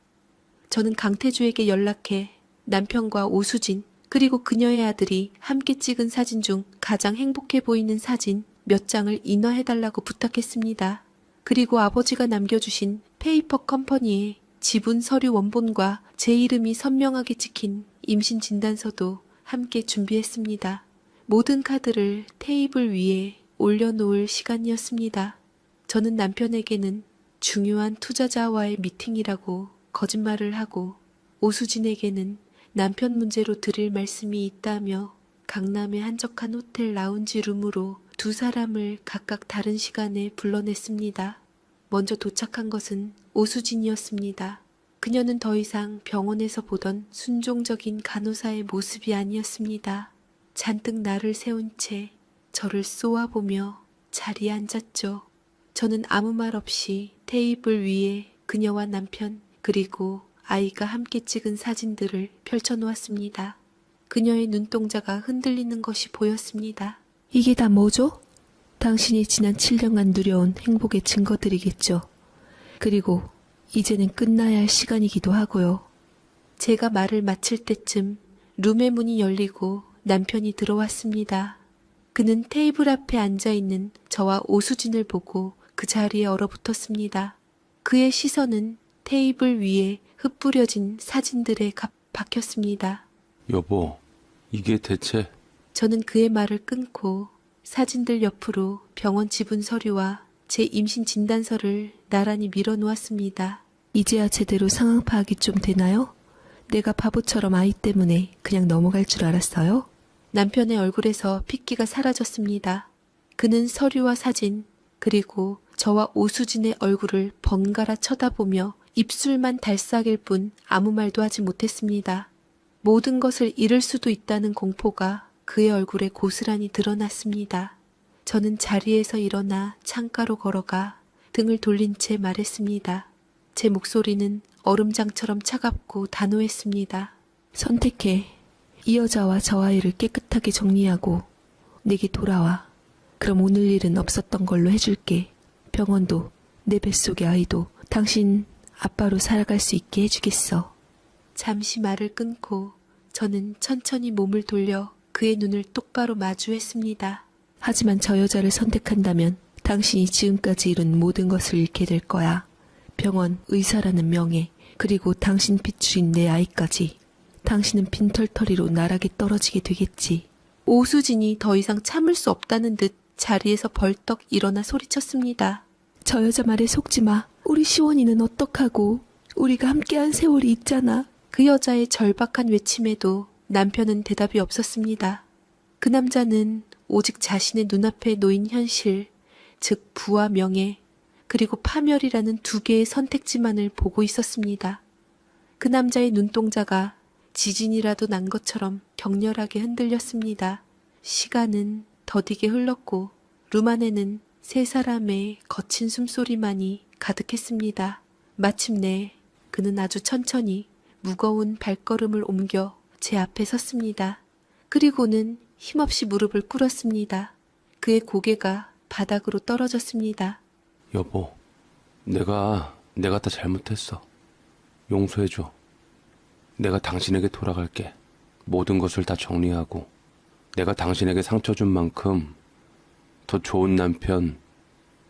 S1: 저는 강태주에게 연락해 남편과 오수진 그리고 그녀의 아들이 함께 찍은 사진 중 가장 행복해 보이는 사진 몇 장을 인화해달라고 부탁했습니다. 그리고 아버지가 남겨주신 페이퍼 컴퍼니의 지분 서류 원본과 제 이름이 선명하게 찍힌 임신 진단서도 함께 준비했습니다. 모든 카드를 테이블 위에 올려놓을 시간이었습니다. 저는 남편에게는 중요한 투자자와의 미팅이라고 거짓말을 하고 오수진에게는 남편 문제로 드릴 말씀이 있다며 강남의 한적한 호텔 라운지 룸으로 두 사람을 각각 다른 시간에 불러냈습니다. 먼저 도착한 것은 오수진이었습니다. 그녀는 더 이상 병원에서 보던 순종적인 간호사의 모습이 아니었습니다. 잔뜩 나를 세운 채 저를 쏘아보며 자리에 앉았죠. 저는 아무 말 없이 테이블 위에 그녀와 남편 그리고 아이가 함께 찍은 사진들을 펼쳐놓았습니다. 그녀의 눈동자가 흔들리는 것이 보였습니다. 이게 다 뭐죠? 당신이 지난 7년간 누려온 행복의 증거들이겠죠. 그리고 이제는 끝나야 할 시간이기도 하고요. 제가 말을 마칠 때쯤 룸의 문이 열리고 남편이 들어왔습니다. 그는 테이블 앞에 앉아있는 저와 오수진을 보고 그 자리에 얼어붙었습니다. 그의 시선은 테이블 위에 흩뿌려진 사진들에 박혔습니다.
S2: 여보, 이게 대체...
S1: 저는 그의 말을 끊고 사진들 옆으로 병원 지분 서류와 제 임신 진단서를 나란히 밀어놓았습니다. 이제야 제대로 상황 파악이 좀 되나요? 내가 바보처럼 아이 때문에 그냥 넘어갈 줄 알았어요? 남편의 얼굴에서 핏기가 사라졌습니다. 그는 서류와 사진, 그리고 저와 오수진의 얼굴을 번갈아 쳐다보며 입술만 달싹일 뿐 아무 말도 하지 못했습니다. 모든 것을 잃을 수도 있다는 공포가 그의 얼굴에 고스란히 드러났습니다. 저는 자리에서 일어나 창가로 걸어가 등을 돌린 채 말했습니다. 제 목소리는 얼음장처럼 차갑고 단호했습니다. 선택해. 이 여자와 저 아이를 깨끗하게 정리하고 내게 돌아와. 그럼 오늘 일은 없었던 걸로 해줄게. 병원도 내 뱃속의 아이도 당신 아빠로 살아갈 수 있게 해주겠어. 잠시 말을 끊고 저는 천천히 몸을 돌려 그의 눈을 똑바로 마주했습니다. 하지만 저 여자를 선택한다면 당신이 지금까지 이룬 모든 것을 잃게 될 거야. 병원, 의사라는 명예, 그리고 당신 핏줄인 내 아이까지. 당신은 빈털터리로 나락에 떨어지게 되겠지. 오수진이 더 이상 참을 수 없다는 듯 자리에서 벌떡 일어나 소리쳤습니다. 저 여자 말에 속지 마. 우리 시원이는 어떡하고. 우리가 함께한 세월이 있잖아. 그 여자의 절박한 외침에도 남편은 대답이 없었습니다. 그 남자는 오직 자신의 눈앞에 놓인 현실, 즉 부와 명예, 그리고 파멸이라는 두 개의 선택지만을 보고 있었습니다. 그 남자의 눈동자가 지진이라도 난 것처럼 격렬하게 흔들렸습니다. 시간은 더디게 흘렀고 룸 안에는 세 사람의 거친 숨소리만이 가득했습니다. 마침내 그는 아주 천천히 무거운 발걸음을 옮겨 제 앞에 섰습니다. 그리고는 힘없이 무릎을 꿇었습니다. 그의 고개가 바닥으로 떨어졌습니다.
S2: 여보, 내가 다 잘못했어. 용서해줘. 내가 당신에게 돌아갈게. 모든 것을 다 정리하고 내가 당신에게 상처 준 만큼 더 좋은 남편,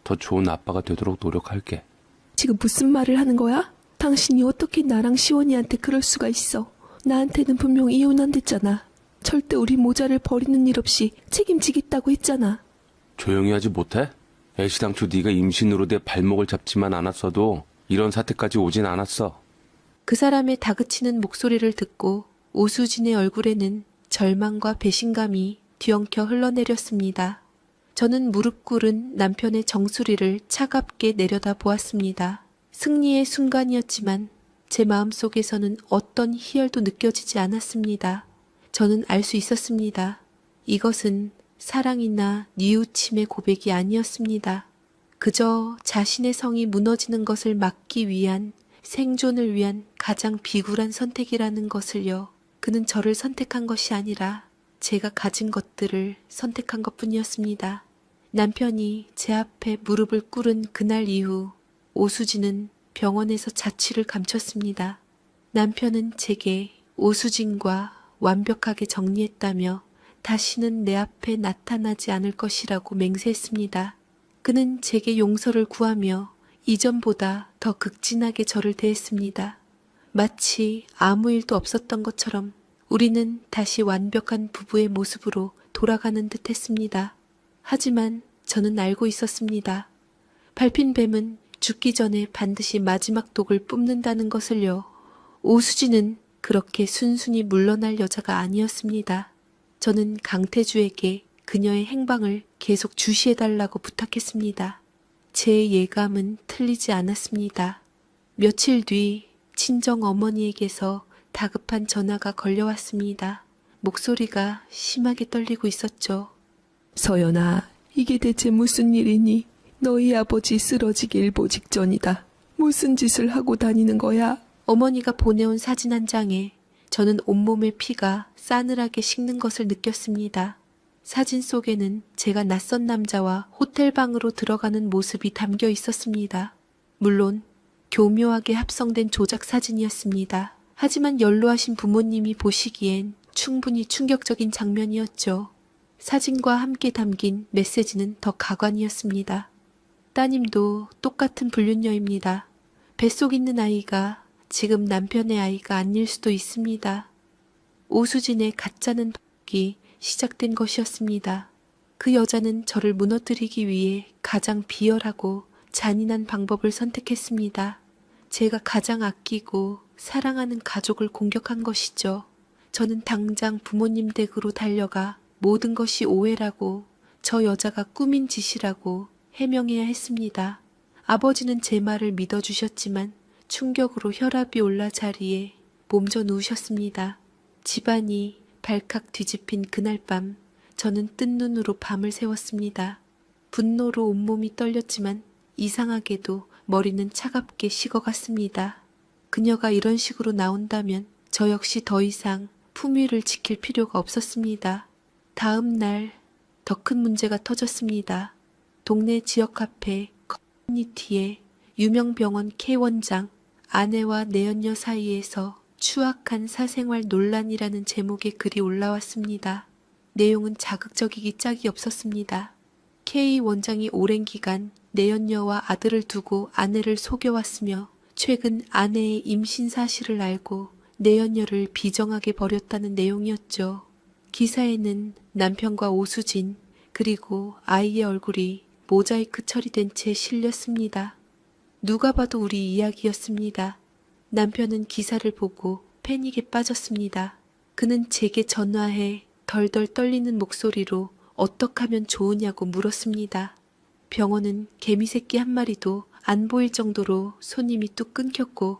S2: 더 좋은 아빠가 되도록 노력할게.
S1: 지금 무슨 말을 하는 거야? 당신이 어떻게 나랑 시원이한테 그럴 수가 있어. 나한테는 분명 이혼한댔잖아. 절대 우리 모자를 버리는 일 없이 책임지겠다고 했잖아.
S2: 조용히 하지 못해? 애시당초 네가 임신으로 내 발목을 잡지만 않았어도 이런 사태까지 오진 않았어.
S1: 그 사람의 다그치는 목소리를 듣고 오수진의 얼굴에는 절망과 배신감이 뒤엉켜 흘러내렸습니다. 저는 무릎 꿇은 남편의 정수리를 차갑게 내려다 보았습니다. 승리의 순간이었지만 제 마음속에서는 어떤 희열도 느껴지지 않았습니다. 저는 알 수 있었습니다. 이것은 사랑이나 뉘우침의 고백이 아니었습니다. 그저 자신의 성이 무너지는 것을 막기 위한, 생존을 위한 가장 비굴한 선택이라는 것을요. 그는 저를 선택한 것이 아니라 제가 가진 것들을 선택한 것뿐이었습니다. 남편이 제 앞에 무릎을 꿇은 그날 이후 오수진은 병원에서 자취를 감췄습니다. 남편은 제게 오수진과 완벽하게 정리했다며 다시는 내 앞에 나타나지 않을 것이라고 맹세했습니다. 그는 제게 용서를 구하며 이전보다 더 극진하게 저를 대했습니다. 마치 아무 일도 없었던 것처럼 우리는 다시 완벽한 부부의 모습으로 돌아가는 듯 했습니다. 하지만 저는 알고 있었습니다. 밟힌 뱀은 죽기 전에 반드시 마지막 독을 뿜는다는 것을요. 오수진은 그렇게 순순히 물러날 여자가 아니었습니다. 저는 강태주에게 그녀의 행방을 계속 주시해달라고 부탁했습니다. 제 예감은 틀리지 않았습니다. 며칠 뒤 친정 어머니에게서 다급한 전화가 걸려왔습니다. 목소리가 심하게 떨리고 있었죠. 서연아, 이게 대체 무슨 일이니? 너희 아버지 쓰러지기 일보 직전이다. 무슨 짓을 하고 다니는 거야? 어머니가 보내온 사진 한 장에 저는 온몸의 피가 싸늘하게 식는 것을 느꼈습니다. 사진 속에는 제가 낯선 남자와 호텔방으로 들어가는 모습이 담겨 있었습니다. 물론 교묘하게 합성된 조작 사진이었습니다. 하지만 연로하신 부모님이 보시기엔 충분히 충격적인 장면이었죠. 사진과 함께 담긴 메시지는 더 가관이었습니다. 따님도 똑같은 불륜녀입니다. 뱃속 있는 아이가 지금 남편의 아이가 아닐 수도 있습니다. 오수진의 가짜는 독이 시작된 것이었습니다. 그 여자는 저를 무너뜨리기 위해 가장 비열하고 잔인한 방법을 선택했습니다. 제가 가장 아끼고 사랑하는 가족을 공격한 것이죠. 저는 당장 부모님 댁으로 달려가 모든 것이 오해라고, 저 여자가 꾸민 짓이라고 해명해야 했습니다. 아버지는 제 말을 믿어주셨지만 충격으로 혈압이 올라 자리에 몸져 누우셨습니다. 집안이 발칵 뒤집힌 그날 밤, 저는 뜬 눈으로 밤을 새웠습니다. 분노로 온몸이 떨렸지만 이상하게도 머리는 차갑게 식어갔습니다. 그녀가 이런 식으로 나온다면 저 역시 더 이상 품위를 지킬 필요가 없었습니다. 다음 날 더 큰 문제가 터졌습니다. 동네 지역 카페 커뮤니티에 유명 병원 K원장, 아내와 내연녀 사이에서 추악한 사생활 논란이라는 제목의 글이 올라왔습니다. 내용은 자극적이기 짝이 없었습니다. K 원장이 오랜 기간 내연녀와 아들을 두고 아내를 속여왔으며 최근 아내의 임신 사실을 알고 내연녀를 비정하게 버렸다는 내용이었죠. 기사에는 남편과 오수진 그리고 아이의 얼굴이 모자이크 처리된 채 실렸습니다. 누가 봐도 우리 이야기였습니다. 남편은 기사를 보고 패닉에 빠졌습니다. 그는 제게 전화해 덜덜 떨리는 목소리로 어떡하면 좋으냐고 물었습니다. 병원은 개미새끼 한 마리도 안 보일 정도로 손님이 뚝 끊겼고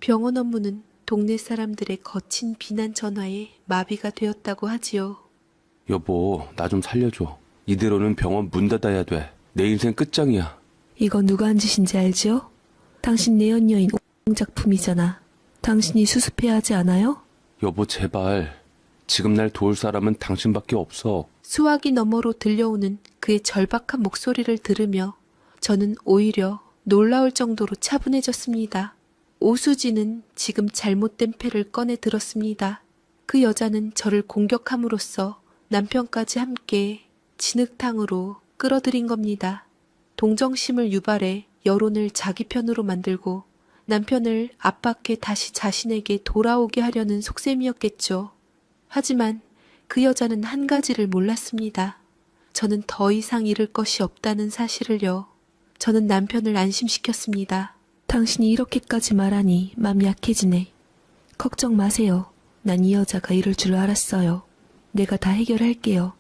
S1: 병원 업무는 동네 사람들의 거친 비난 전화에 마비가 되었다고 하지요.
S2: 여보, 나 좀 살려줘. 이대로는 병원 문 닫아야 돼. 내 인생 끝장이야.
S3: 이거 누가 한 짓인지 알지요? 당신 내연녀인 작품이잖아. 당신이 수습해야 하지 않아요?
S2: 여보, 제발. 지금 날 도울 사람은 당신밖에 없어.
S1: 수화기 너머로 들려오는 그의 절박한 목소리를 들으며 저는 오히려 놀라울 정도로 차분해졌습니다. 오수진은 지금 잘못된 패를 꺼내 들었습니다. 그 여자는 저를 공격함으로써 남편까지 함께 진흙탕으로 끌어들인 겁니다. 동정심을 유발해 여론을 자기 편으로 만들고 남편을 압박해 다시 자신에게 돌아오게 하려는 속셈이었겠죠. 하지만 그 여자는 한 가지를 몰랐습니다. 저는 더 이상 잃을 것이 없다는 사실을요. 저는 남편을 안심시켰습니다.
S3: 당신이 이렇게까지 말하니 맘 약해지네. 걱정 마세요. 난 이 여자가 이럴 줄 알았어요. 내가 다 해결할게요.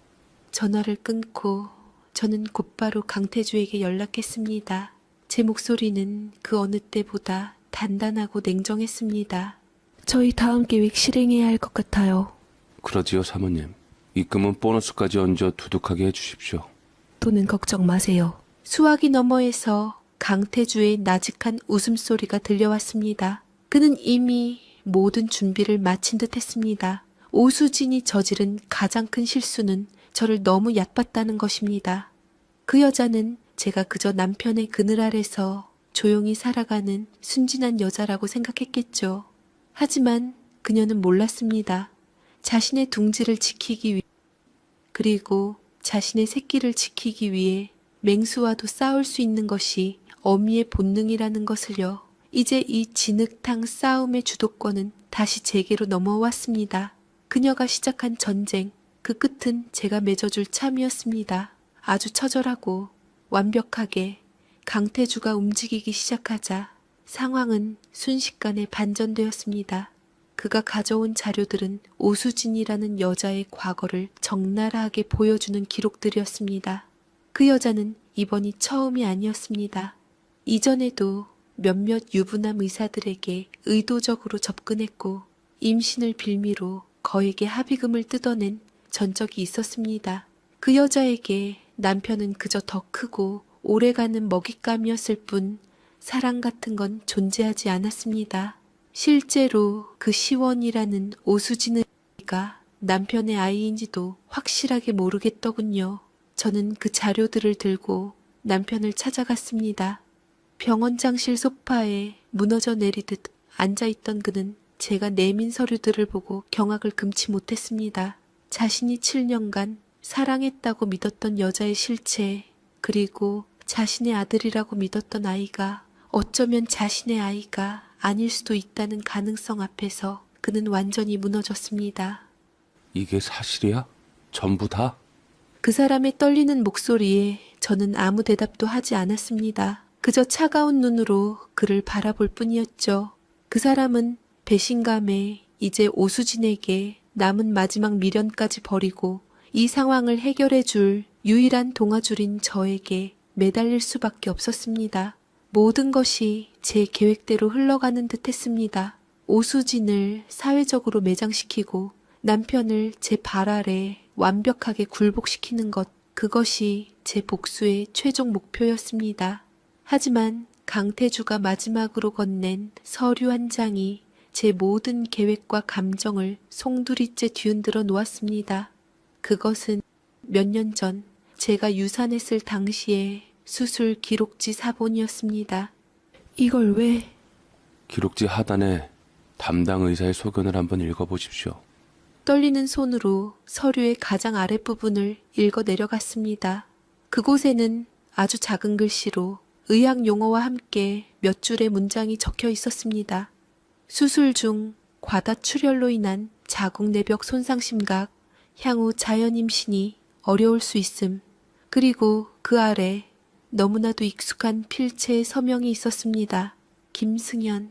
S1: 전화를 끊고 저는 곧바로 강태주에게 연락했습니다. 제 목소리는 그 어느 때보다 단단하고 냉정했습니다.
S3: 저희 다음 계획 실행해야 할 것 같아요.
S2: 그러지요, 사모님. 입금은 보너스까지 얹어 두둑하게 해주십시오.
S3: 돈은 걱정 마세요.
S1: 수화기 너머에서 강태주의 나직한 웃음소리가 들려왔습니다. 그는 이미 모든 준비를 마친 듯 했습니다. 오수진이 저지른 가장 큰 실수는 저를 너무 얕봤다는 것입니다. 그 여자는 제가 그저 남편의 그늘 아래서 조용히 살아가는 순진한 여자라고 생각했겠죠. 하지만 그녀는 몰랐습니다. 자신의 둥지를 지키기 위해 그리고 자신의 새끼를 지키기 위해 맹수와도 싸울 수 있는 것이 어미의 본능이라는 것을요. 이제 이 진흙탕 싸움의 주도권은 다시 제게로 넘어왔습니다. 그녀가 시작한 전쟁, 그 끝은 제가 맺어줄 참이었습니다. 아주 처절하고 완벽하게 강태주가 움직이기 시작하자 상황은 순식간에 반전되었습니다. 그가 가져온 자료들은 오수진이라는 여자의 과거를 적나라하게 보여주는 기록들이었습니다. 그 여자는 이번이 처음이 아니었습니다. 이전에도 몇몇 유부남 의사들에게 의도적으로 접근했고 임신을 빌미로 거액의 합의금을 뜯어낸 전적이 있었습니다. 그 여자에게 남편은 그저 더 크고 오래가는 먹잇감이었을 뿐 사랑 같은 건 존재하지 않았습니다. 실제로 그 시원이라는 오수진의가 남편의 아이인지도 확실하게 모르겠더군요. 저는 그 자료들을 들고 남편을 찾아갔습니다. 병원장실 소파에 무너져 내리듯 앉아있던 그는 제가 내민 서류들을 보고 경악을 금치 못했습니다. 자신이 7년간 사랑했다고 믿었던 여자의 실체, 그리고 자신의 아들이라고 믿었던 아이가 어쩌면 자신의 아이가 아닐 수도 있다는 가능성 앞에서 그는 완전히 무너졌습니다.
S2: 이게 사실이야? 전부 다?
S1: 그 사람의 떨리는 목소리에 저는 아무 대답도 하지 않았습니다. 그저 차가운 눈으로 그를 바라볼 뿐이었죠. 그 사람은 배신감에 이제 오수진에게 남은 마지막 미련까지 버리고 이 상황을 해결해 줄 유일한 동아줄인 저에게 매달릴 수밖에 없었습니다. 모든 것이 제 계획대로 흘러가는 듯 했습니다. 오수진을 사회적으로 매장시키고 남편을 제 발 아래 완벽하게 굴복시키는 것, 그것이 제 복수의 최종 목표였습니다. 하지만 강태주가 마지막으로 건넨 서류 한 장이 제 모든 계획과 감정을 송두리째 뒤흔들어 놓았습니다. 그것은 몇 년 전 제가 유산했을 당시의 수술 기록지 사본이었습니다.
S3: 이걸 왜?
S2: 기록지 하단에 담당 의사의 소견을 한번 읽어보십시오.
S1: 떨리는 손으로 서류의 가장 아랫부분을 읽어 내려갔습니다. 그곳에는 아주 작은 글씨로 의학 용어와 함께 몇 줄의 문장이 적혀 있었습니다. 수술 중 과다출혈로 인한 자궁 내벽 손상 심각, 향후 자연 임신이 어려울 수 있음. 그리고 그 아래 너무나도 익숙한 필체의 서명이 있었습니다. 김승현.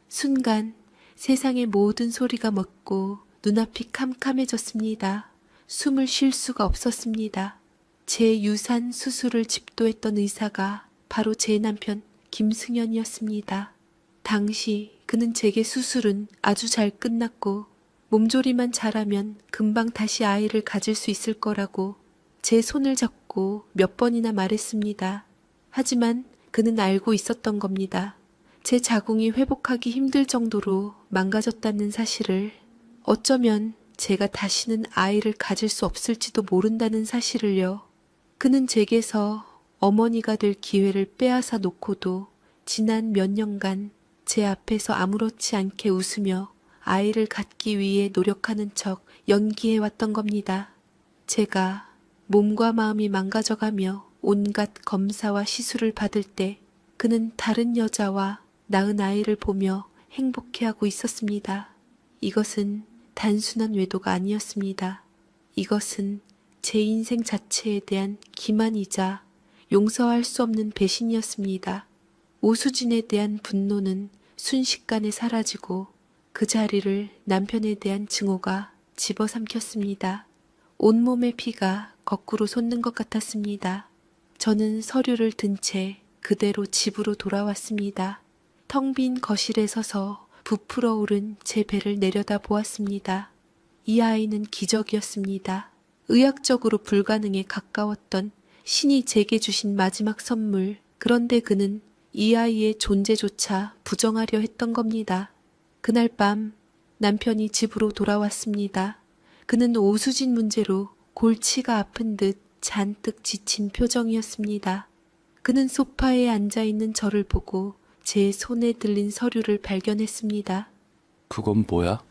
S1: 순간 세상의 모든 소리가 멎고 눈앞이 캄캄해졌습니다. 숨을 쉴 수가 없었습니다. 제 유산 수술을 집도했던 의사가 바로 제 남편 김승현이었습니다. 당시 그는 제게 수술은 아주 잘 끝났고 몸조리만 잘하면 금방 다시 아이를 가질 수 있을 거라고 제 손을 잡고 몇 번이나 말했습니다. 하지만 그는 알고 있었던 겁니다. 제 자궁이 회복하기 힘들 정도로 망가졌다는 사실을, 어쩌면 제가 다시는 아이를 가질 수 없을지도 모른다는 사실을요. 그는 제게서 어머니가 될 기회를 빼앗아 놓고도 지난 몇 년간 제 앞에서 아무렇지 않게 웃으며 아이를 갖기 위해 노력하는 척 연기해왔던 겁니다. 제가 몸과 마음이 망가져가며 온갖 검사와 시술을 받을 때 그는 다른 여자와 낳은 아이를 보며 행복해하고 있었습니다. 이것은 단순한 외도가 아니었습니다. 이것은 제 인생 자체에 대한 기만이자 용서할 수 없는 배신이었습니다. 오수진에 대한 분노는 순식간에 사라지고 그 자리를 남편에 대한 증오가 집어삼켰습니다. 온몸의 피가 거꾸로 솟는 것 같았습니다. 저는 서류를 든 채 그대로 집으로 돌아왔습니다. 텅 빈 거실에 서서 부풀어 오른 제 배를 내려다 보았습니다. 이 아이는 기적이었습니다. 의학적으로 불가능에 가까웠던 신이 제게 주신 마지막 선물. 그런데 그는 이 아이의 존재조차 부정하려 했던 겁니다. 그날 밤 남편이 집으로 돌아왔습니다. 그는 오수진 문제로 골치가 아픈 듯 잔뜩 지친 표정이었습니다. 그는 소파에 앉아있는 저를 보고 제 손에 들린 서류를 발견했습니다.
S2: 그건 뭐야?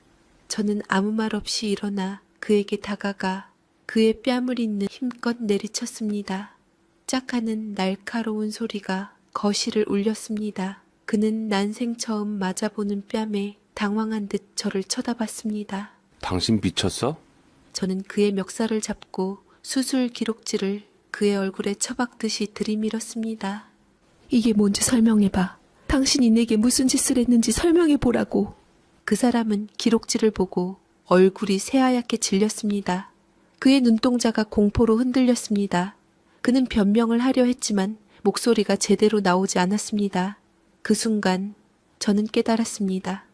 S1: 저는 아무 말 없이 일어나 그에게 다가가 그의 뺨을 잇는 힘껏 내리쳤습니다. 짝하는 날카로운 소리가 거실을 울렸습니다. 그는 난생 처음 맞아보는 뺨에 당황한 듯 저를 쳐다봤습니다.
S2: 당신 미쳤어?
S1: 저는 그의 멱살을 잡고 수술 기록지를 그의 얼굴에 처박듯이 들이밀었습니다.
S3: 이게 뭔지 설명해봐. 당신이 내게 무슨 짓을 했는지 설명해보라고.
S1: 그 사람은 기록지를 보고 얼굴이 새하얗게 질렸습니다. 그의 눈동자가 공포로 흔들렸습니다. 그는 변명을 하려 했지만 목소리가 제대로 나오지 않았습니다. 그 순간 저는 깨달았습니다.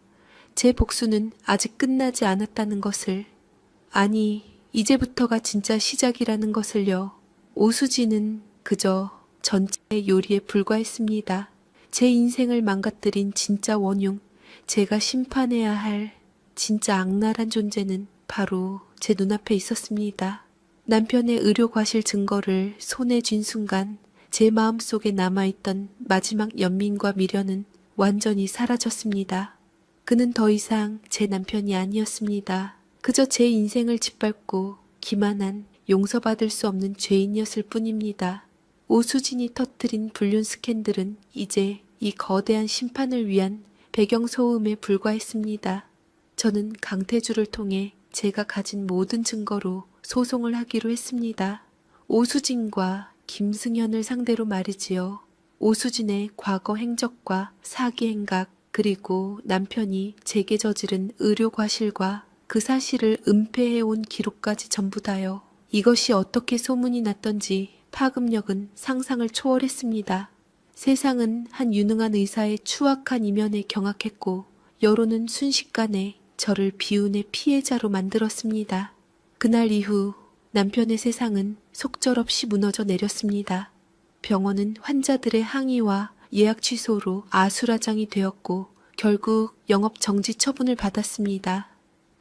S1: 제 복수는 아직 끝나지 않았다는 것을, 아니 이제부터가 진짜 시작이라는 것을요. 오수진은 그저 전체의 요리에 불과했습니다. 제 인생을 망가뜨린 진짜 원흉, 제가 심판해야 할 진짜 악랄한 존재는 바로 제 눈앞에 있었습니다. 남편의 의료 과실 증거를 손에 쥔 순간 제 마음속에 남아있던 마지막 연민과 미련은 완전히 사라졌습니다. 그는 더 이상 제 남편이 아니었습니다. 그저 제 인생을 짓밟고 기만한 용서받을 수 없는 죄인이었을 뿐입니다. 오수진이 터뜨린 불륜 스캔들은 이제 이 거대한 심판을 위한 배경소음에 불과했습니다. 저는 강태주를 통해 제가 가진 모든 증거로 소송을 하기로 했습니다. 오수진과 김승현을 상대로 말이지요. 오수진의 과거 행적과 사기 행각, 그리고 남편이 제게 저지른 의료 과실과 그 사실을 은폐해온 기록까지 전부 다요. 이것이 어떻게 소문이 났던지 파급력은 상상을 초월했습니다. 세상은 한 유능한 의사의 추악한 이면에 경악했고 여론은 순식간에 저를 비운의 피해자로 만들었습니다. 그날 이후 남편의 세상은 속절없이 무너져 내렸습니다. 병원은 환자들의 항의와 예약 취소로 아수라장이 되었고 결국 영업 정지 처분을 받았습니다.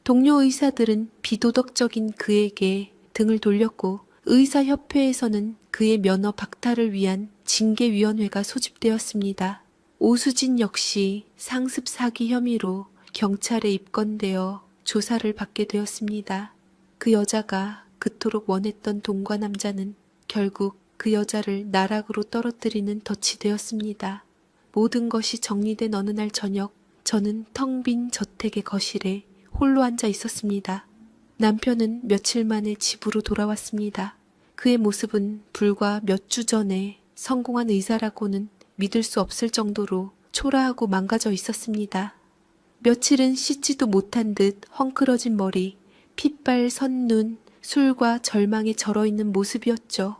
S1: 동료 의사들은 비도덕적인 그에게 등을 돌렸고 의사협회에서는 그의 면허 박탈을 위한 징계위원회가 소집되었습니다. 오수진 역시 상습 사기 혐의로 경찰에 입건되어 조사를 받게 되었습니다. 그 여자가 그토록 원했던 동과 남자는 결국 그 여자를 나락으로 떨어뜨리는 덫이 되었습니다. 모든 것이 정리된 어느 날 저녁, 저는 텅 빈 저택의 거실에 홀로 앉아 있었습니다. 남편은 며칠 만에 집으로 돌아왔습니다. 그의 모습은 불과 몇 주 전에 성공한 의사라고는 믿을 수 없을 정도로 초라하고 망가져 있었습니다. 며칠은 씻지도 못한 듯 헝클어진 머리, 핏발 선 눈, 술과 절망에 절어있는 모습이었죠.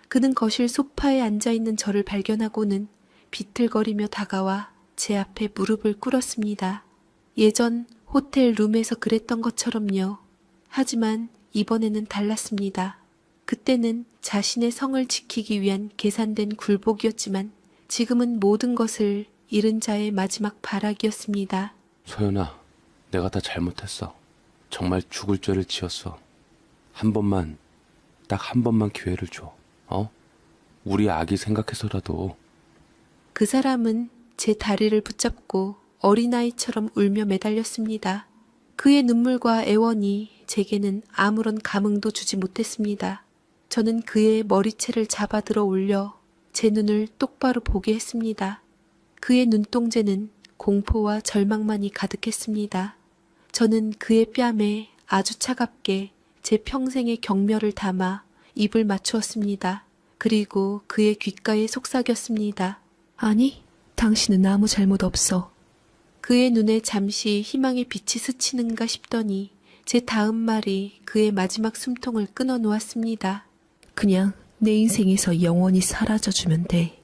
S1: 그는 거실 소파에 앉아있는 저를 발견하고는 비틀거리며 다가와 제 앞에 무릎을 꿇었습니다. 예전 호텔 룸에서 그랬던 것처럼요. 하지만 이번에는 달랐습니다. 그때는 자신의 성을 지키기 위한 계산된 굴복이었지만 지금은 모든 것을 잃은 자의 마지막 발악이었습니다.
S2: 소연아, 내가 다 잘못했어. 정말 죽을 죄를 지었어. 한 번만, 딱 한 번만 기회를 줘. 우리 아기 생각해서라도.
S1: 그 사람은 제 다리를 붙잡고 어린아이처럼 울며 매달렸습니다. 그의 눈물과 애원이 제게는 아무런 감흥도 주지 못했습니다. 저는 그의 머리채를 잡아들어 올려 제 눈을 똑바로 보게 했습니다. 그의 눈동자는 공포와 절망만이 가득했습니다. 저는 그의 뺨에 아주 차갑게 제 평생의 경멸을 담아 입을 맞추었습니다. 그리고 그의 귓가에 속삭였습니다.
S3: 아니, 당신은 아무 잘못 없어.
S1: 그의 눈에 잠시 희망의 빛이 스치는가 싶더니 제 다음 말이 그의 마지막 숨통을 끊어 놓았습니다.
S3: 그냥 내 인생에서 영원히 사라져주면 돼.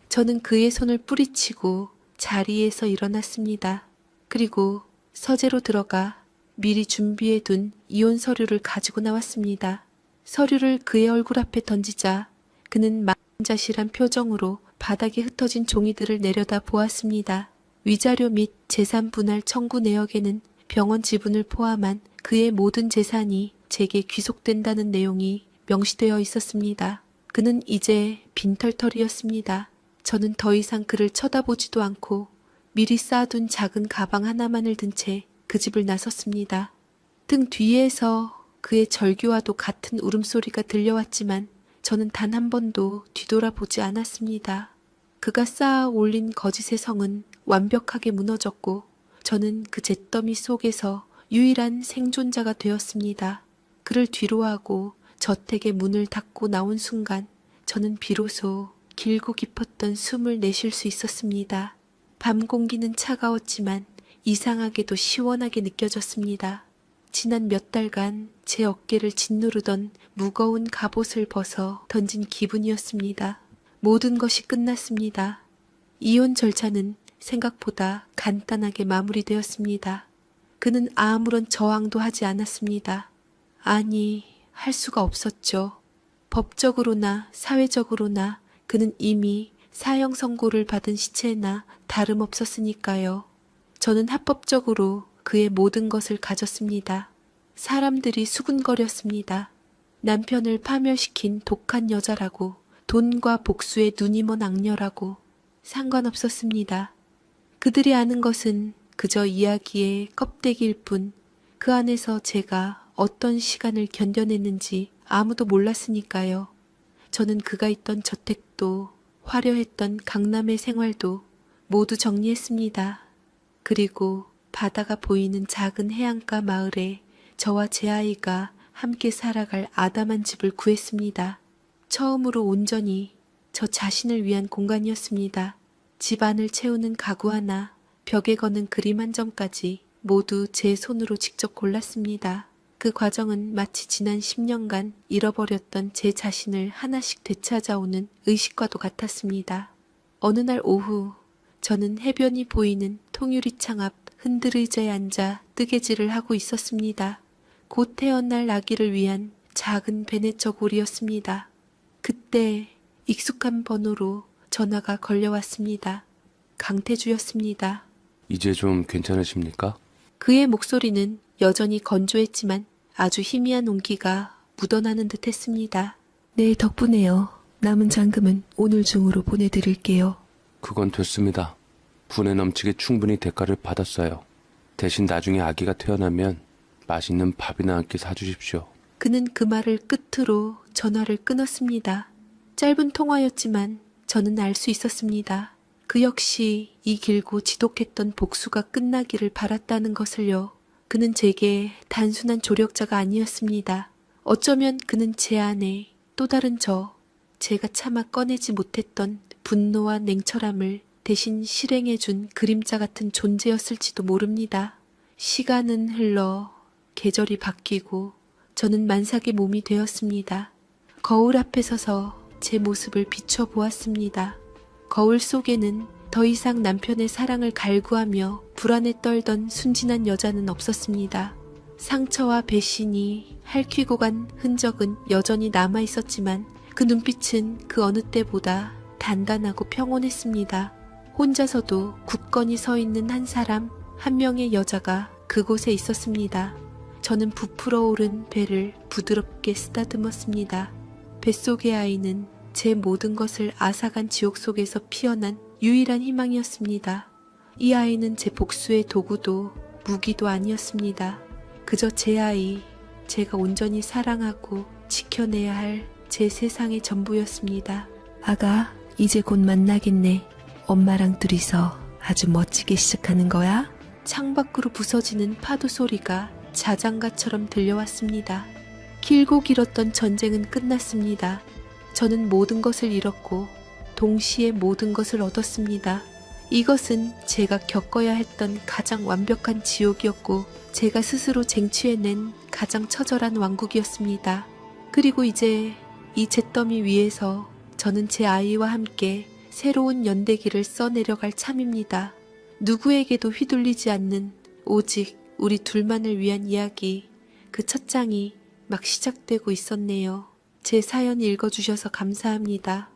S1: 저는 그의 손을 뿌리치고 자리에서 일어났습니다. 그리고 서재로 들어가 미리 준비해둔 이혼 서류를 가지고 나왔습니다. 서류를 그의 얼굴 앞에 던지자 그는 만자실한 표정으로 바닥에 흩어진 종이들을 내려다 보았습니다. 위자료 및 재산 분할 청구 내역에는 병원 지분을 포함한 그의 모든 재산이 제게 귀속된다는 내용이 명시되어 있었습니다. 그는 이제 빈털털이었습니다. 저는 더 이상 그를 쳐다보지도 않고 미리 쌓아둔 작은 가방 하나만을 든 채 그 집을 나섰습니다. 등 뒤에서 그의 절규와도 같은 울음소리가 들려왔지만 저는 단 한 번도 뒤돌아보지 않았습니다. 그가 쌓아 올린 거짓의 성은 완벽하게 무너졌고 저는 그 잿더미 속에서 유일한 생존자가 되었습니다. 그를 뒤로하고 저택의 문을 닫고 나온 순간 저는 비로소 길고 깊었던 숨을 내쉴 수 있었습니다. 밤 공기는 차가웠지만 이상하게도 시원하게 느껴졌습니다. 지난 몇 달간 제 어깨를 짓누르던 무거운 갑옷을 벗어 던진 기분이었습니다. 모든 것이 끝났습니다. 이혼 절차는 생각보다 간단하게 마무리되었습니다. 그는 아무런 저항도 하지 않았습니다. 아니, 할 수가 없었죠. 법적으로나 사회적으로나 그는 이미 사형 선고를 받은 시체나 다름없었으니까요. 저는 합법적으로 그의 모든 것을 가졌습니다. 사람들이 수군거렸습니다. 남편을 파멸시킨 독한 여자라고, 돈과 복수에 눈이 먼 악녀라고. 상관없었습니다. 그들이 아는 것은 그저 이야기의 껍데기일 뿐 그 안에서 제가 어떤 시간을 견뎌냈는지 아무도 몰랐으니까요. 저는 그가 있던 저택도 화려했던 강남의 생활도 모두 정리했습니다. 그리고 바다가 보이는 작은 해안가 마을에 저와 제 아이가 함께 살아갈 아담한 집을 구했습니다. 처음으로 온전히 저 자신을 위한 공간이었습니다. 집 안을 채우는 가구 하나, 벽에 거는 그림 한 점까지 모두 제 손으로 직접 골랐습니다. 그 과정은 마치 지난 10년간 잃어버렸던 제 자신을 하나씩 되찾아오는 의식과도 같았습니다. 어느 날 오후 저는 해변이 보이는 통유리창 앞 흔들의자에 앉아 뜨개질을 하고 있었습니다. 곧 태어날 아기를 위한 작은 베네처 골이었습니다. 그때 익숙한 번호로 전화가 걸려왔습니다. 강태주였습니다.
S2: 이제 좀 괜찮으십니까?
S1: 그의 목소리는 여전히 건조했지만 아주 희미한 온기가 묻어나는 듯 했습니다.
S3: 네, 덕분에요. 남은 잔금은 오늘 중으로 보내드릴게요.
S2: 그건 됐습니다. 분에 넘치게 충분히 대가를 받았어요. 대신 나중에 아기가 태어나면 맛있는 밥이나 한 끼 사주십시오.
S1: 그는 그 말을 끝으로 전화를 끊었습니다. 짧은 통화였지만 저는 알 수 있었습니다. 그 역시 이 길고 지독했던 복수가 끝나기를 바랐다는 것을요. 그는 제게 단순한 조력자가 아니었습니다. 어쩌면 그는 제 안에 또 다른 제가 차마 꺼내지 못했던 분노와 냉철함을 대신 실행해준 그림자 같은 존재였을지도 모릅니다. 시간은 흘러 계절이 바뀌고 저는 만삭의 몸이 되었습니다. 거울 앞에 서서 제 모습을 비춰보았습니다. 거울 속에는 더 이상 남편의 사랑을 갈구하며 불안에 떨던 순진한 여자는 없었습니다. 상처와 배신이 핥히고 간 흔적은 여전히 남아있었지만 그 눈빛은 그 어느 때보다 단단하고 평온했습니다. 혼자서도 굳건히 서 있는 한 사람, 한 명의 여자가 그곳에 있었습니다. 저는 부풀어 오른 배를 부드럽게 쓰다듬었습니다. 뱃속의 아이는 제 모든 것을 앗아간 지옥 속에서 피어난 유일한 희망이었습니다. 이 아이는 제 복수의 도구도 무기도 아니었습니다. 그저 제 아이, 제가 온전히 사랑하고 지켜내야 할 제 세상의 전부였습니다.
S3: 아가, 이제 곧 만나겠네. 엄마랑 둘이서 아주 멋지게 시작하는 거야?
S1: 창밖으로 부서지는 파도 소리가 자장가처럼 들려왔습니다. 길고 길었던 전쟁은 끝났습니다. 저는 모든 것을 잃었고 동시에 모든 것을 얻었습니다. 이것은 제가 겪어야 했던 가장 완벽한 지옥이었고 제가 스스로 쟁취해낸 가장 처절한 왕국이었습니다. 그리고 이제 이 잿더미 위에서 저는 제 아이와 함께 새로운 연대기를 써내려갈 참입니다. 누구에게도 휘둘리지 않는 오직 우리 둘만을 위한 이야기, 그 첫 장이 막 시작되고 있었네요. 제 사연 읽어주셔서 감사합니다.